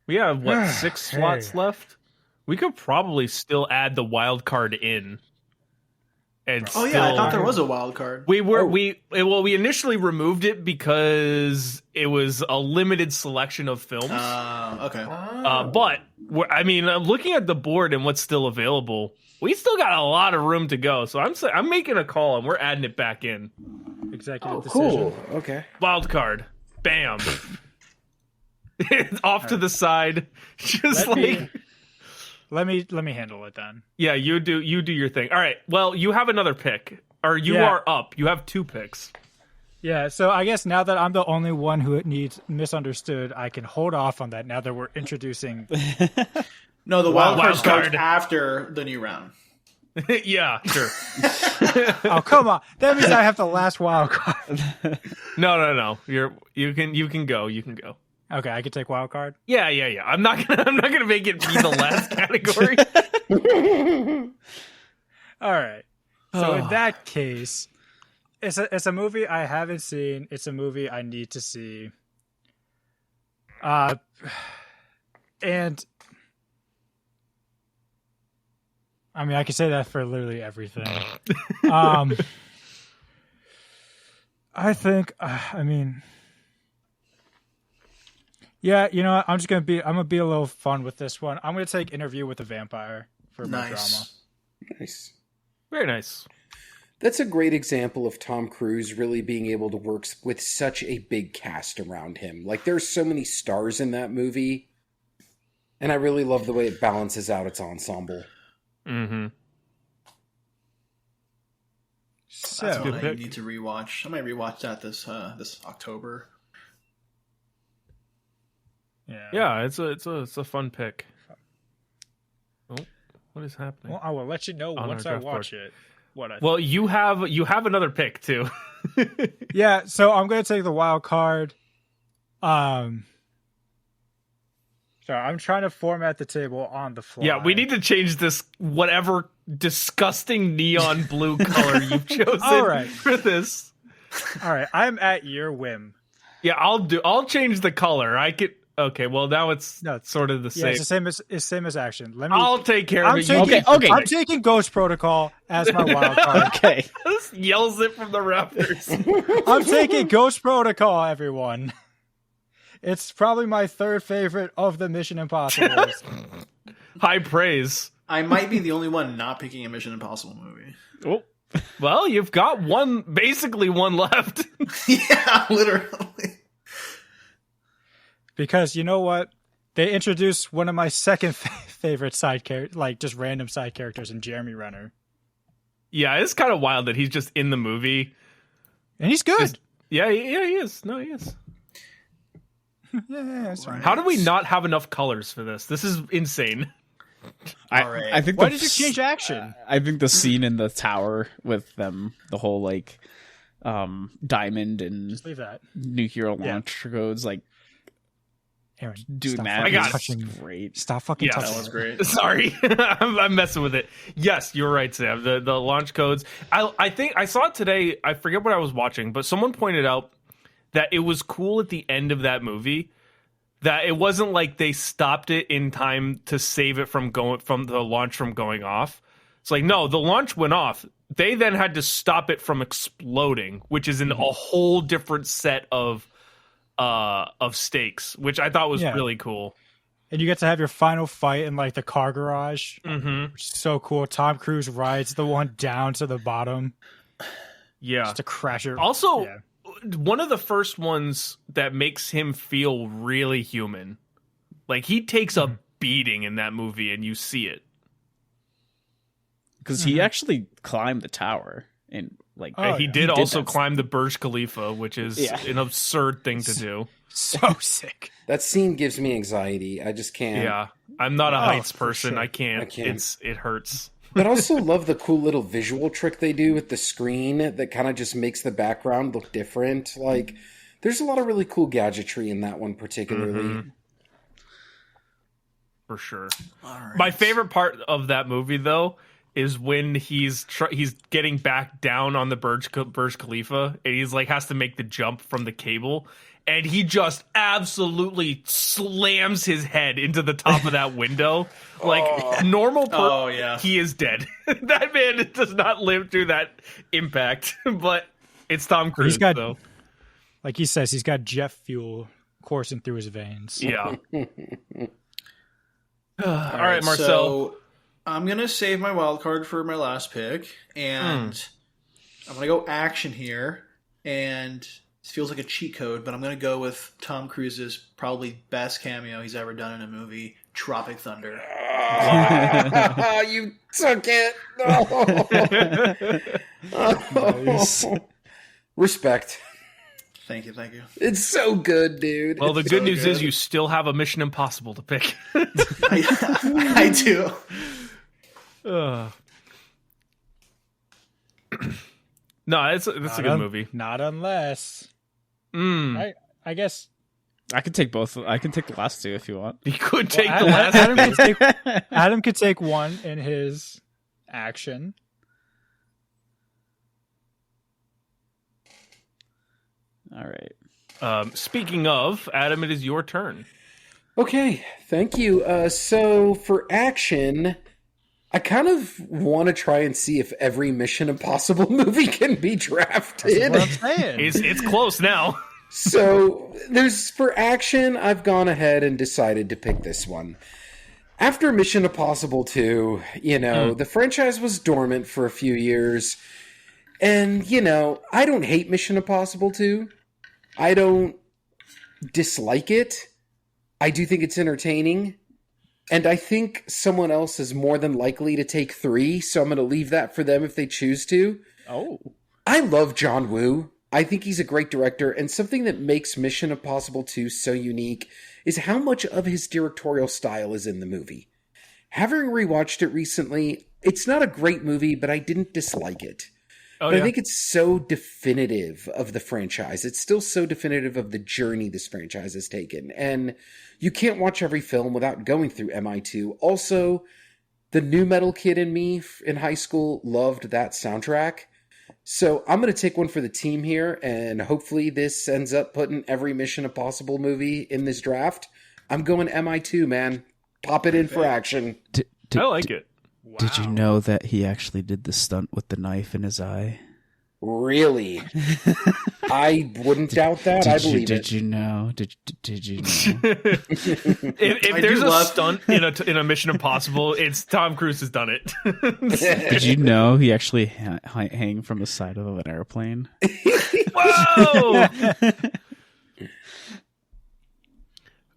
We have, 6 slots left? We could probably still add the wild card in. And Oh, yeah, I thought there was a wild card. We initially removed it because it was a limited selection of films. Okay. But I'm looking at the board and what's still available. We still got a lot of room to go. So I'm making a call and we're adding it back in. Executive decision. Cool. Okay. Wild card. Bam. Off to the side. Just Let me handle it then. Yeah, you do your thing. All right. Well, you have another pick. Or you are up. You have 2 picks. Yeah, so I guess now that I'm the only one who needs misunderstood, I can hold off on that now that we're introducing... No, the wild card starts after the new round. Yeah, sure. Oh, come on. That means I have the last wild card. No. You can go. Okay, I can take wild card. Yeah. I'm not gonna make it be the last category. All right. So in that case, it's a movie I haven't seen. It's a movie I need to see. And I mean, I can say that for literally everything. I think. Yeah, you know what? I'm gonna be a little fun with this one. I'm gonna take Interview with a Vampire for my drama. Nice. Very nice. That's a great example of Tom Cruise really being able to work with such a big cast around him. Like, there's so many stars in that movie, and I really love the way it balances out its ensemble. Mm-hmm. That's one good I pick. need to rewatch. I might rewatch that this October. Yeah, it's a fun pick. Oh, what is happening? Well, I will let you know On once our I draft watch board. it. What I Well, you have another pick too. Yeah, so I'm gonna take the wild card. So I'm trying to format the table on the fly. Yeah, we need to change this whatever disgusting neon blue color you've chosen All right. for this. All right, I'm at your whim. Yeah, I'll change the color. I could. Okay, well now it's No, sort of the Yeah, same. it's the same as action. Let me. I'll take care of I'm it. taking, Okay. I'm taking Ghost Protocol as my wild card. Okay. Just yells it from the rafters. I'm taking Ghost Protocol, everyone. It's probably my third favorite of the Mission Impossibles. High praise. I might be the only one not picking a Mission Impossible movie. Oh, well, you've got basically one left. Yeah, literally. Because you know what? They introduced one of my second favorite side characters, like just random side characters in Jeremy Renner. Yeah, it's kind of wild that he's just in the movie. And he's good. Yeah, he is. No, he is. Yeah, it's fine. How do we not have enough colors for this? This is insane. I think. Why did you change action? I think the scene in the tower with them, the whole like, diamond and Just leave that. nuclear launch codes, like Aaron, doing stop that. fucking I got it. touching. Great. Stop fucking Yes. That touching. was great. Sorry, I'm messing with it. Yes, you're right, Sam. The launch codes. I think I saw it today. I forget what I was watching, but someone pointed out that it was cool at the end of that movie that it wasn't like they stopped it in time to save it from the launch from going off. It's like, no, the launch went off. They then had to stop it from exploding, which is in a whole different set of stakes, which I thought was really cool. And you get to have your final fight in like the car garage, Mm-hmm. which is so cool. Tom Cruise rides the one down to the bottom Yeah. just to crash it. Also, Yeah. one of the first ones that makes him feel really human. Like, he takes a beating in that movie, and you see it. Because he actually climbed the tower and like Oh, He yeah. did also that. climb the Burj Khalifa, which is Yeah. an absurd thing to do. So sick. That scene gives me anxiety. I just can't. Yeah. I'm not a heights for person. sure. I can't. I can't. It hurts. But I also love the cool little visual trick they do with the screen that kind of just makes the background look different. Like, there's a lot of really cool gadgetry in that one particularly. Mhm. For sure. All right. My favorite part of that movie, though, is when he's getting back down on the Burj Khalifa, and he's like has to make the jump from the cable, and he just absolutely slams his head into the top of that window. Like normal, Oh, yeah. he is dead. That man does not live through that impact, but it's Tom Cruise. He's got- so Like he says, he's got jet fuel coursing through his veins. yeah. All right, Marcel. So I'm gonna save my wild card for my last pick, and I'm gonna go action here. And this feels like a cheat code, but I'm gonna go with Tom Cruise's probably best cameo he's ever done in a movie, Tropic Thunder. You took it. No. Respect. Thank you, thank you. It's so good, dude. Well, the It's good so news is you still have a Mission Impossible to pick. I do. No, it's a good movie. Not unless. Mm. I guess. I could take both. I can take the last two if you want. You could take the Adam, last. Adam could take one in his action. All right. Speaking of, Adam, it is your turn. Okay, thank you. So for action, I kind of want to try and see if every Mission Impossible movie can be drafted. What I'm saying. It's close now. So for action, I've gone ahead and decided to pick this one. After Mission Impossible 2, the franchise was dormant for a few years. And, I don't hate Mission Impossible 2. I don't dislike it. I do think it's entertaining. And I think someone else is more than likely to take 3, so I'm going to leave that for them if they choose to. Oh. I love John Woo. I think he's a great director, and something that makes Mission Impossible 2 so unique is how much of his directorial style is in the movie. Having rewatched it recently, it's not a great movie, but I didn't dislike it. But I think it's so definitive of the franchise. It's still so definitive of the journey this franchise has taken. And you can't watch every film without going through MI2. Also, the new metal kid in me in high school loved that soundtrack. So I'm going to take one for the team here, and hopefully this ends up putting every Mission Impossible movie in this draft. I'm going MI2, man. Pop it in for action. I like it. Wow. Did you know that he actually did the stunt with the knife in his eye? Really? I wouldn't doubt that. I believe it. Did you know? Did you know? if there's a stunt in a Mission Impossible, it's Tom Cruise has done it. Did you know he actually hang from the side of an airplane? Whoa!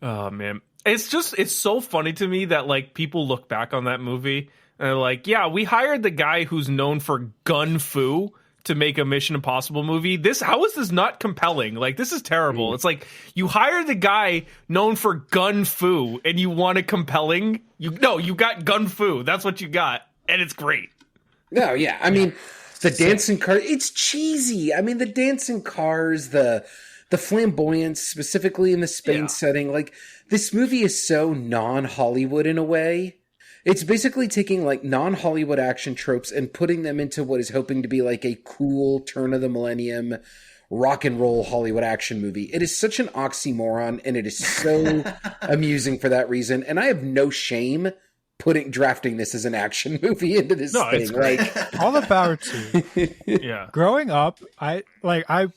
Oh man, it's so funny to me that like people look back on that movie and they're like, yeah, we hired the guy who's known for gun fu to make a Mission Impossible movie. How is this not compelling? Like, this is terrible. It's like you hired the guy known for gun fu and you want it compelling. You got gun fu. That's what you got, and it's great. No, yeah, I mean, the dancing car, it's cheesy. I mean, the dancing cars, the flamboyance, specifically in the Spain setting, like, this movie is so non-Hollywood in a way. It's basically taking like non-Hollywood action tropes and putting them into what is hoping to be like a cool turn of the millennium rock and roll Hollywood action movie. It is such an oxymoron, and it is so amusing for that reason. And I have no shame drafting this as an action movie into this thing. Like, all the power to. Yeah. Growing up, I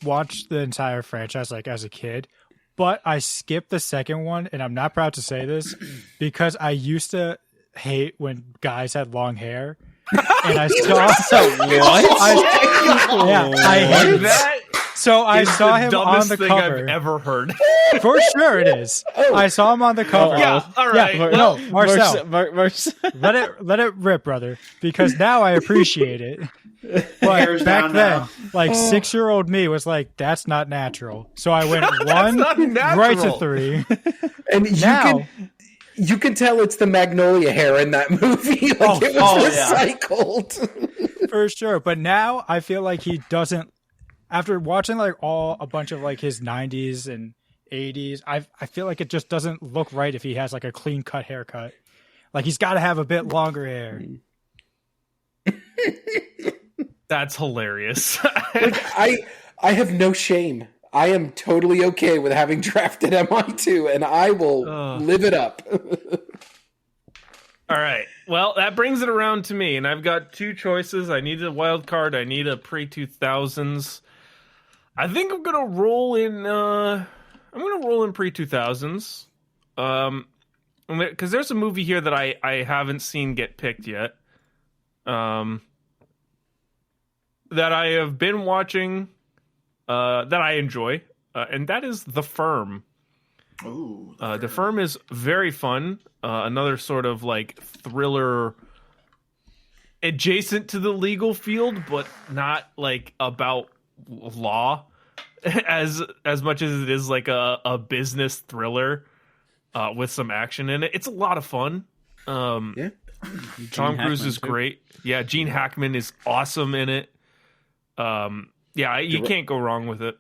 watched the entire franchise like as a kid, but I skipped the second one, and I'm not proud to say this because I used to hate when guys had long hair, and I saw I hate that. So I saw him on the thing cover. I've ever heard. For sure, it is. I saw him on the cover. Yeah, all right. Yeah, no, Marcel, let it rip, brother. Because now I appreciate it. But back then, like 6-year-old me was like, "That's not natural." So I went 1 right to 3, and you can tell it's the Magnolia hair in that movie. Like it was recycled. For sure. But now I feel like he doesn't. After watching like a bunch of like his 90s and 80s, I feel like it just doesn't look right if he has like a clean cut haircut. Like he's got to have a bit longer hair. That's hilarious. Like, I have no shame. I am totally okay with having drafted MI2, and I will live it up. All right. Well, that brings it around to me, and I've got 2 choices. I need a wild card. I need a pre-2000s. I think I'm gonna roll in. Pre-2000s. Because there's a movie here that I haven't seen get picked yet. That I have been watching. That I enjoy, and that is The Firm. Ooh, The Firm is very fun. Another sort of like thriller adjacent to the legal field, but not like about law as much as it is like a business thriller with some action in it. It's a lot of fun. Tom Cruise is great. Yeah, Gene Hackman is awesome in it. Yeah, you can't go wrong with it.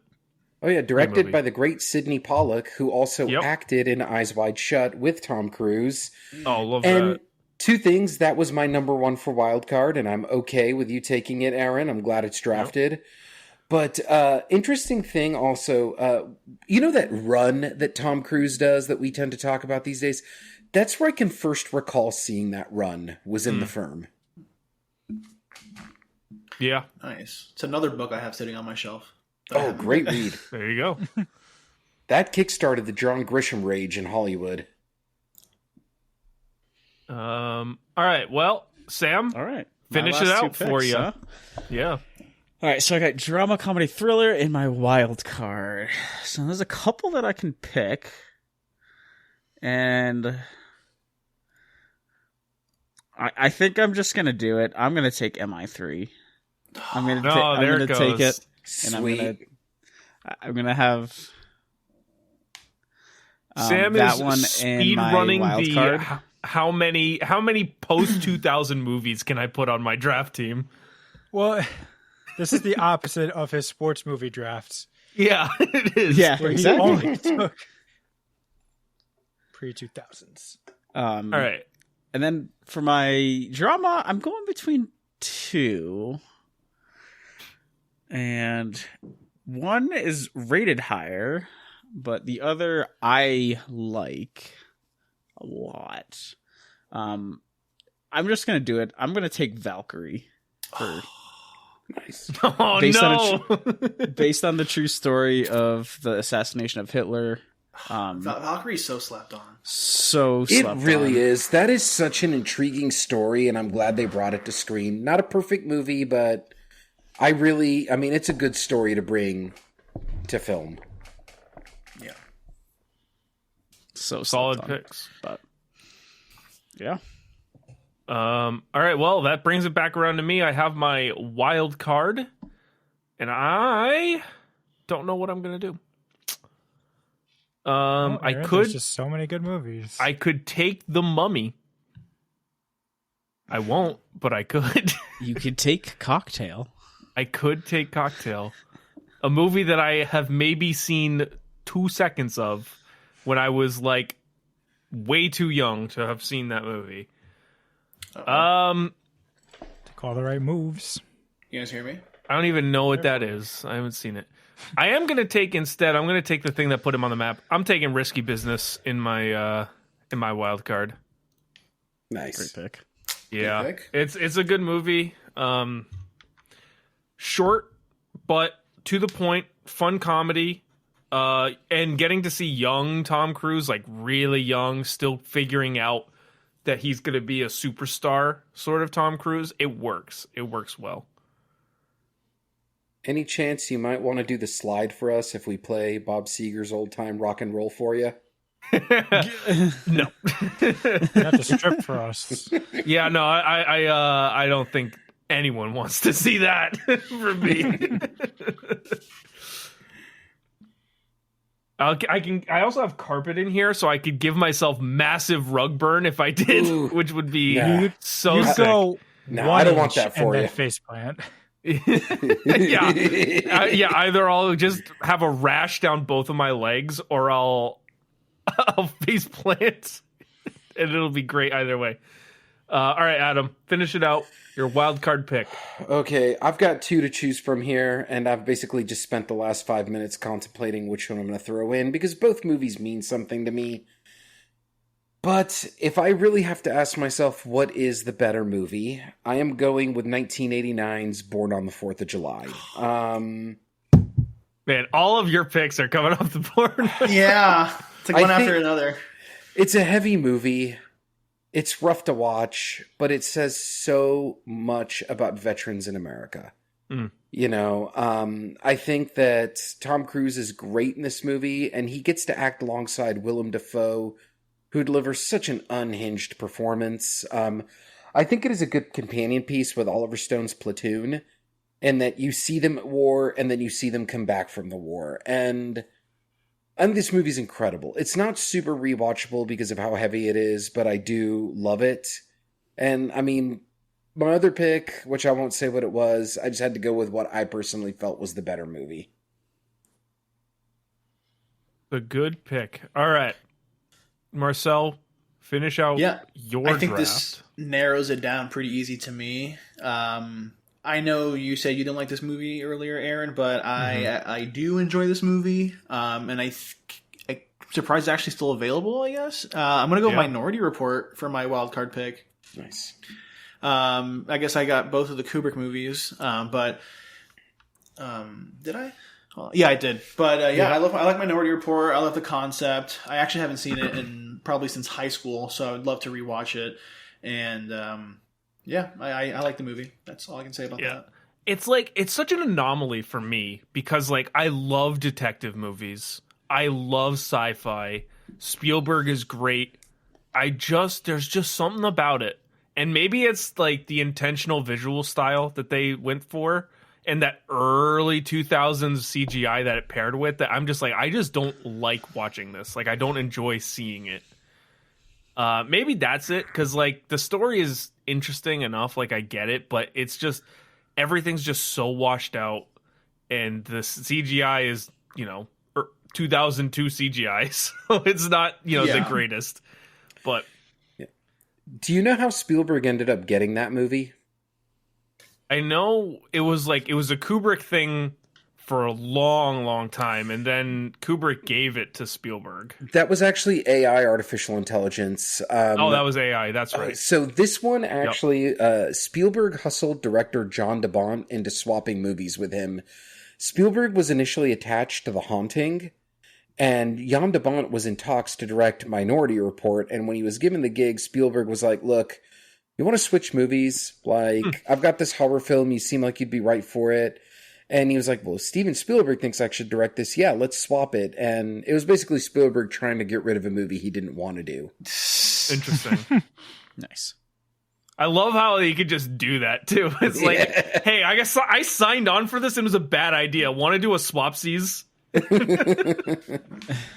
Oh yeah, directed by the great Sidney Pollack, who also acted in Eyes Wide Shut with Tom Cruise. Oh, love and that. 2 things, that was my number 1 for Wildcard, and I'm okay with you taking it, Aaron. I'm glad it's drafted. Yep. But interesting thing also, you know that run that Tom Cruise does that we tend to talk about these days? That's where I can first recall seeing that run, was in The Firm. Yeah. Nice. It's another book I have sitting on my shelf. Oh, great read. There you go. That kickstarted the John Grisham rage in Hollywood. All right. Well, Sam. All right. Finish it out for you. Huh? Yeah. All right. So I got drama, comedy, thriller in my wild card. So there's a couple that I can pick. And I think I'm just going to do it. I'm going to take MI3. I'm gonna No, there it take goes. it, and Sweet. I'm gonna have Sam that is one speed in my running wild the card. how many post 2000 movies can I put on my draft team? Well, this is the opposite of his sports movie drafts, Yeah, it is. Yeah, where he exactly. only took pre-2000s. All right. And then for my drama, I'm going between two. And one is rated higher, but the other I like a lot. I'm just going to do it. I'm going to take Valkyrie for Nice. Oh based no. based on the true story of the assassination of Hitler. Valkyrie's so slept on. So It slept really on. is. That is such an intriguing story, and I'm glad they brought it to screen. Not a perfect movie, but I mean, it's a good story to bring to film. Yeah. So Solid slept on. picks. But yeah. All right, well, that brings it back around to me. I have my wild card, and I don't know what I'm gonna do. Oh, I Aaron, could There's just so many good movies. I could take The Mummy. I won't, but I could. You could take Cocktail. I could take Cocktail, a movie that I have maybe seen 2 seconds of when I was like way too young to have seen that movie. Take all the right moves. You guys hear me? I don't even know what that is. I haven't seen it. I am going to take instead. I'm going to take the thing that put him on the map. I'm taking Risky Business in my wild card. Nice. Great pick. Yeah, Good pick. it's a good movie. Short, but to the point. Fun comedy. And getting to see young Tom Cruise, like really young, still figuring out that he's going to be a superstar sort of Tom Cruise. It works. It works well. Any chance you might want to do the slide for us if we play Bob Seger's old time rock and roll for you? No. You have to strip for us. Yeah, no, I don't think anyone wants to see that from me. I also have carpet in here, so I could give myself massive rug burn if I did, Ooh, which would be nah. so You sick. go No, 1 I don't want inch that for and you. then face plant. Yeah, either I'll just have a rash down both of my legs, or I'll face plant, and it'll be great either way. All right, Adam, finish it out. Your wild card pick. Okay, I've got two to choose from here, and I've basically just spent the last 5 minutes contemplating which one I'm going to throw in, because both movies mean something to me. But if I really have to ask myself what is the better movie, I am going with 1989's Born on the 4th of July. Man, all of your picks are coming off the board. Yeah. It's like I one after think- another. It's a heavy movie. It's rough to watch, but it says so much about veterans in America. Mm. You know, I think that Tom Cruise is great in this movie, and he gets to act alongside Willem Dafoe, who delivers such an unhinged performance. I think it is a good companion piece with Oliver Stone's Platoon, and that you see them at war, and then you see them come back from the war. And this movie's incredible. It's not super rewatchable because of how heavy it is, but I do love it. And, I mean, my other pick, which I won't say what it was, I just had to go with what I personally felt was the better movie. The good pick. All right. Marcel, finish out your I think draft. this narrows it down pretty easy to me. I know you said you didn't like this movie earlier, Aaron, but I do enjoy this movie, and I'm surprised it's actually still available. I guess I'm gonna go Minority Report for my wild card pick. Nice. I guess I got both of the Kubrick movies, but did I? Well, yeah, I did. But I like Minority Report. I love the concept. I actually haven't seen it in probably since high school, so I would love to rewatch it. And I like the movie. That's all I can say about that. It's such an anomaly for me because like I love detective movies. I love sci-fi. Spielberg is great. There's just something about it. And maybe it's like the intentional visual style that they went for and that early 2000s CGI that it paired with that I'm just like, I just don't like watching this. Like, I don't enjoy seeing it. Maybe that's it, because like the story is interesting enough, like I get it, but it's just everything's just so washed out, and the CGI is 2002 CGI, so it's not the greatest. But do you know how Spielberg ended up getting that movie? I know it was a Kubrick thing for a long, long time, and then Kubrick gave it to Spielberg. That was actually AI, artificial intelligence. That was AI. That's right. So this one actually, Spielberg hustled director John de Bont into swapping movies with him. Spielberg was initially attached to The Haunting, and Jan de Bont was in talks to direct Minority Report, and when he was given the gig, Spielberg was like, look, you want to switch movies? Like, I've got this horror film, you seem like you'd be right for it. And he was like, well, Steven Spielberg thinks I should direct this. Yeah, let's swap it. And it was basically Spielberg trying to get rid of a movie he didn't want to do. Interesting. Nice. I love how he could just do that, too. It's like, hey, I guess I signed on for this and it was a bad idea. Want to do a swapsies?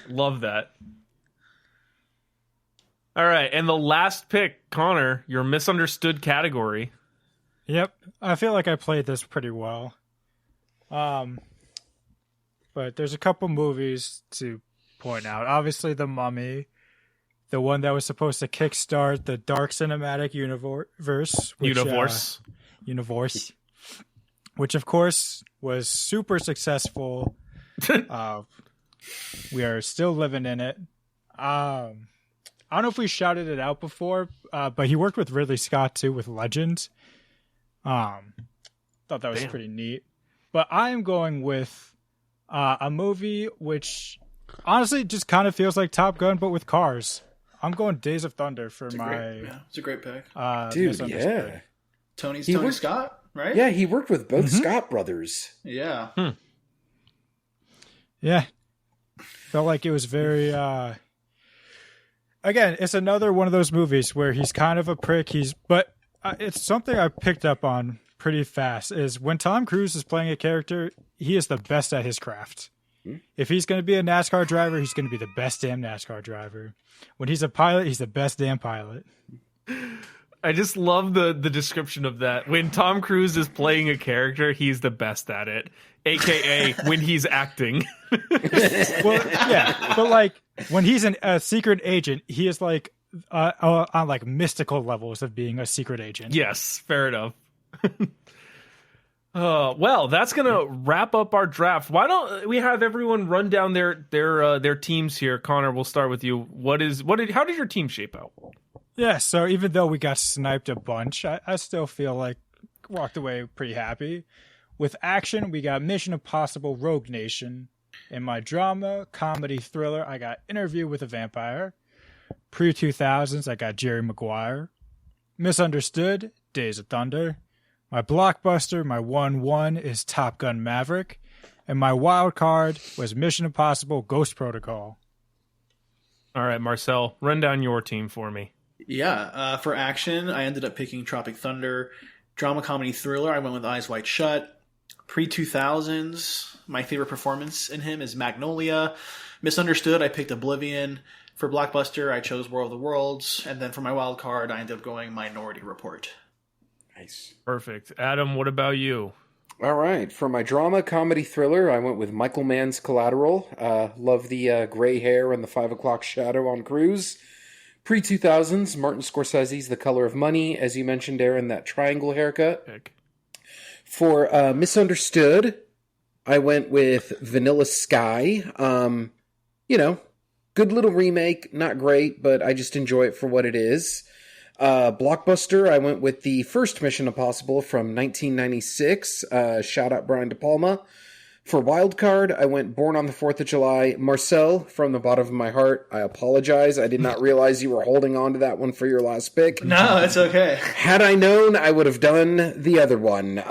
Love that. All right, and the last pick, Connor, your misunderstood category. Yep, I feel like I played this pretty well. But there's a couple movies to point out. Obviously, The Mummy, the one that was supposed to kickstart the Dark Cinematic Universe. Universe. Which, of course, was super successful. We are still living in it. I don't know if we shouted it out before, but he worked with Ridley Scott, too, with Legend. Thought that was pretty neat. But I am going with a movie which honestly just kind of feels like Top Gun, but with cars. I'm going Days of Thunder for it's a great pick. Dude, yeah. Tony Scott, right? Yeah, he worked with both Scott brothers. Yeah. Yeah. Felt like it was very... Again, it's another one of those movies where he's kind of a prick. But it's something I picked up on pretty fast is when Tom Cruise is playing a character, he is the best at his craft. If he's going to be a NASCAR driver, he's going to be the best damn NASCAR driver. When he's a pilot, he's the best damn pilot. I just love the description of that. When Tom Cruise is playing a character, he's the best at it. AKA when he's acting. Well, yeah, but like when he's a secret agent, he is like on like mystical levels of being a secret agent. Yes, fair enough. Well, that's gonna wrap up our draft. Why don't we have everyone run down their teams here? Connor, we'll start with you. How did your team shape out? Yeah, so even though we got sniped a bunch, I still feel like walked away pretty happy. With action, we got Mission Impossible: Rogue Nation. In my drama, comedy, thriller, I got Interview with a Vampire. Pre-2000s, I got Jerry Maguire. Misunderstood, Days of Thunder. My blockbuster, my 1-1 is Top Gun Maverick. And my wild card was Mission Impossible: Ghost Protocol. All right, Marcel, run down your team for me. Yeah, for action, I ended up picking Tropic Thunder. Drama, comedy, thriller, I went with Eyes Wide Shut. Pre-2000s, my favorite performance in him is Magnolia. Misunderstood, I picked Oblivion. For blockbuster, I chose War of the Worlds. And then for my wild card, I ended up going Minority Report. Nice. Perfect. Adam, what about you? All right. For my drama, comedy, thriller, I went with Michael Mann's Collateral. Love the gray hair and the 5 o'clock shadow on Cruise. Pre-2000s, Martin Scorsese's The Color of Money. As you mentioned, Aaron, that triangle haircut. Pick. For Misunderstood, I went with Vanilla Sky. Good little remake. Not great, but I just enjoy it for what it is. Blockbuster, I went with the first Mission Impossible from 1996. Shout out Brian De Palma. For Wildcard, I went Born on the 4th of July. Marcel, from the bottom of my heart, I apologize. I did not realize you were holding on to that one for your last pick. No, it's okay. Had I known, I would have done the other one.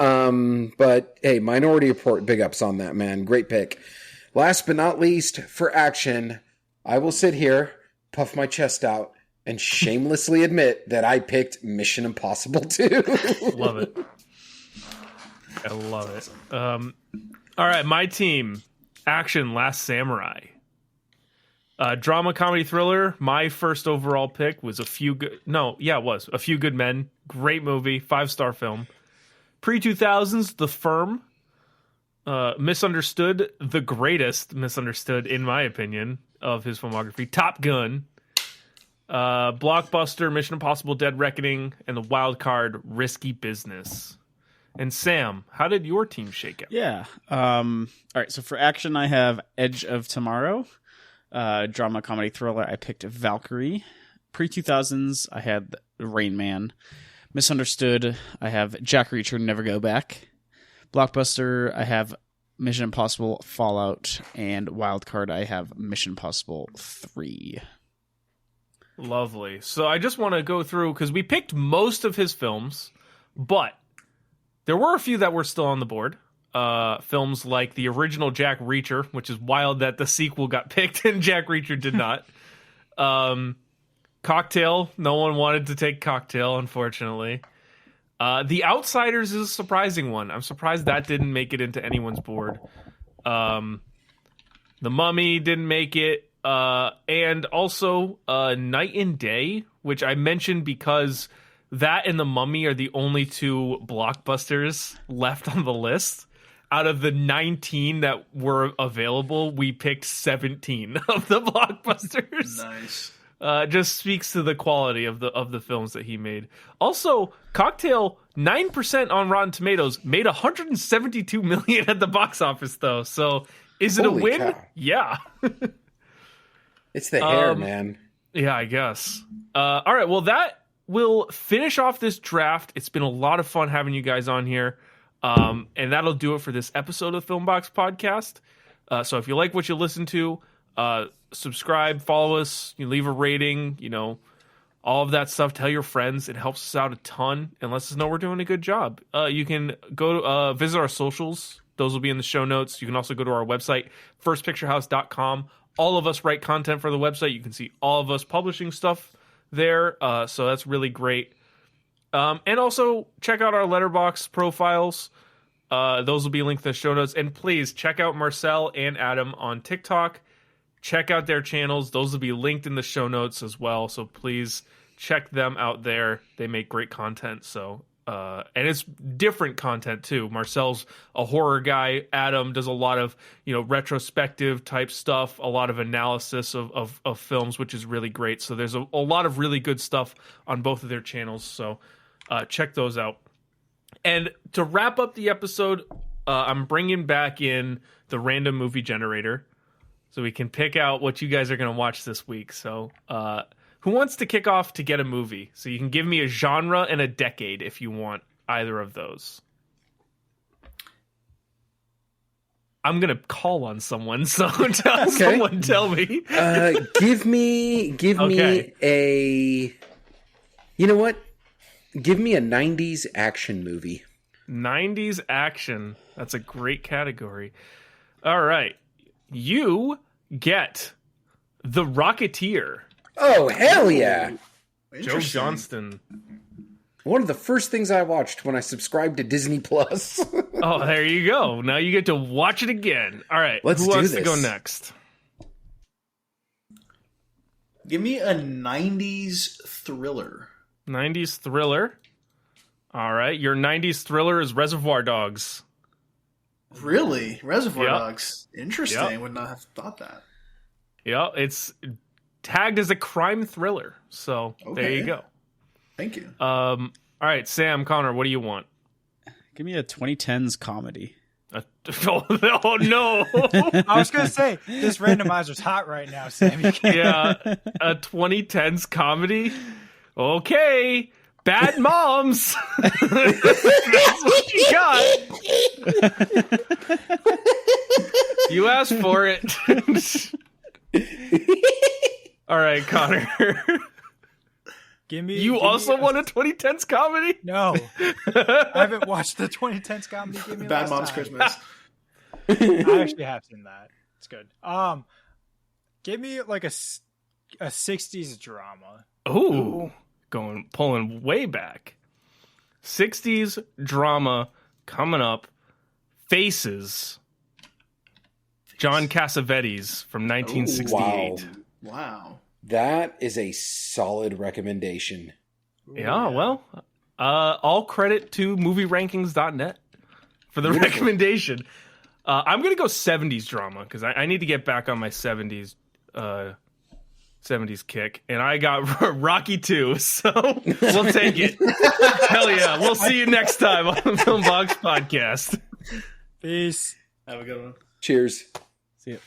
But hey, Minority Report, big ups on that, man. Great pick. Last but not least, for action, I will sit here, puff my chest out, and shamelessly admit that I picked Mission Impossible 2. Love it. I love it. All right, my team. Action, Last Samurai. Drama, comedy, thriller. My first overall pick was A Few Good Men. Great movie, 5-star film. Pre-2000s, The Firm. Misunderstood, the greatest misunderstood, in my opinion, of his filmography. Top Gun. Blockbuster, Mission Impossible Dead Reckoning, and the wild card, Risky Business. And Sam, how did your team shake out? Yeah. All right. So for action, I have Edge of Tomorrow. Drama, comedy, thriller, I picked Valkyrie. Pre-2000s, I had Rain Man. Misunderstood, I have Jack Reacher, Never Go Back. Blockbuster, I have Mission Impossible Fallout. And Wildcard, I have Mission Impossible 3. Lovely. So I just want to go through, because we picked most of his films, but there were a few that were still on the board. Films like the original Jack Reacher, which is wild that the sequel got picked and Jack Reacher did not. Cocktail, no one wanted to take Cocktail, unfortunately. The Outsiders is a surprising one. I'm surprised that didn't make it into anyone's board. The Mummy didn't make it. And also Night and Day, which I mentioned because that and The Mummy are the only two blockbusters left on the list. Out of the 19 that were available, we picked 17 of the blockbusters. Nice. Just speaks to the quality of the films that he made. Also, Cocktail, 9% on Rotten Tomatoes, made $172 million at the box office, though. So, is it Holy a win? cow. Yeah. It's the hair, man. Yeah, I guess. All right, well, that will finish off this draft. It's been a lot of fun having you guys on here. And that'll do it for this episode of the Filmbox Podcast. So if you like what you listen to, subscribe, follow us, you leave a rating, all of that stuff. Tell your friends. It helps us out a ton and lets us know we're doing a good job. You can go to visit our socials. Those will be in the show notes. You can also go to our website, firstpicturehouse.com. All of us write content for the website. You can see all of us publishing stuff there. So that's really great. And also check out our Letterboxd profiles. Those will be linked in the show notes. And please check out Marcel and Adam on TikTok. Check out their channels. Those will be linked in the show notes as well. So please check them out there. They make great content. So, and it's different content too. Marcel's a horror guy. Adam does a lot of, retrospective type stuff, a lot of analysis of films, which is really great. So there's a lot of really good stuff on both of their channels. So, check those out. And to wrap up the episode, I'm bringing back in the random movie generator so we can pick out what you guys are going to watch this week. So who wants to kick off to get a movie? So you can give me a genre and a decade if you want either of those. I'm going to call on someone, so someone tell me. Give me a... You know what? Give me a 90s action movie. 90s action. That's a great category. All right. You get The Rocketeer. Oh, hell yeah. Joe Johnston. One of the first things I watched when I subscribed to Disney Plus. Oh, there you go. Now you get to watch it again. All right. Let's Who do wants this. to go next? Give me a 90s thriller. 90s thriller. All right. Your 90s thriller is Reservoir Dogs. Really? Reservoir Yep. Dogs. Interesting. Yep. Would not have thought that. Yeah, it's tagged as a crime thriller. So there you go. Thank you. All right, Sam, Connor, what do you want? Give me a 2010s comedy. Oh no. I was going to say, this randomizer's hot right now, Sam. You can't- Yeah, a 2010s comedy. Okay, Bad Moms. That's what you got. You asked for it. All right, Connor. Give me. You also want a 2010s comedy? No, I haven't watched the 2010s comedy. Give me Bad Last Mom's Time. Christmas. I actually have seen that. It's good. Give me like a 60s drama. Ooh, pulling way back. 60s drama coming up. Faces. John Cassavetes from 1968. Wow. That is a solid recommendation. Yeah, well, all credit to movierankings.net for the recommendation. I'm going to go 70s drama because I need to get back on my 70s kick. And I got Rocky 2, so we'll take it. Hell yeah. We'll see you next time on the Filmbox Podcast. Peace. Have a good one. Cheers. See ya.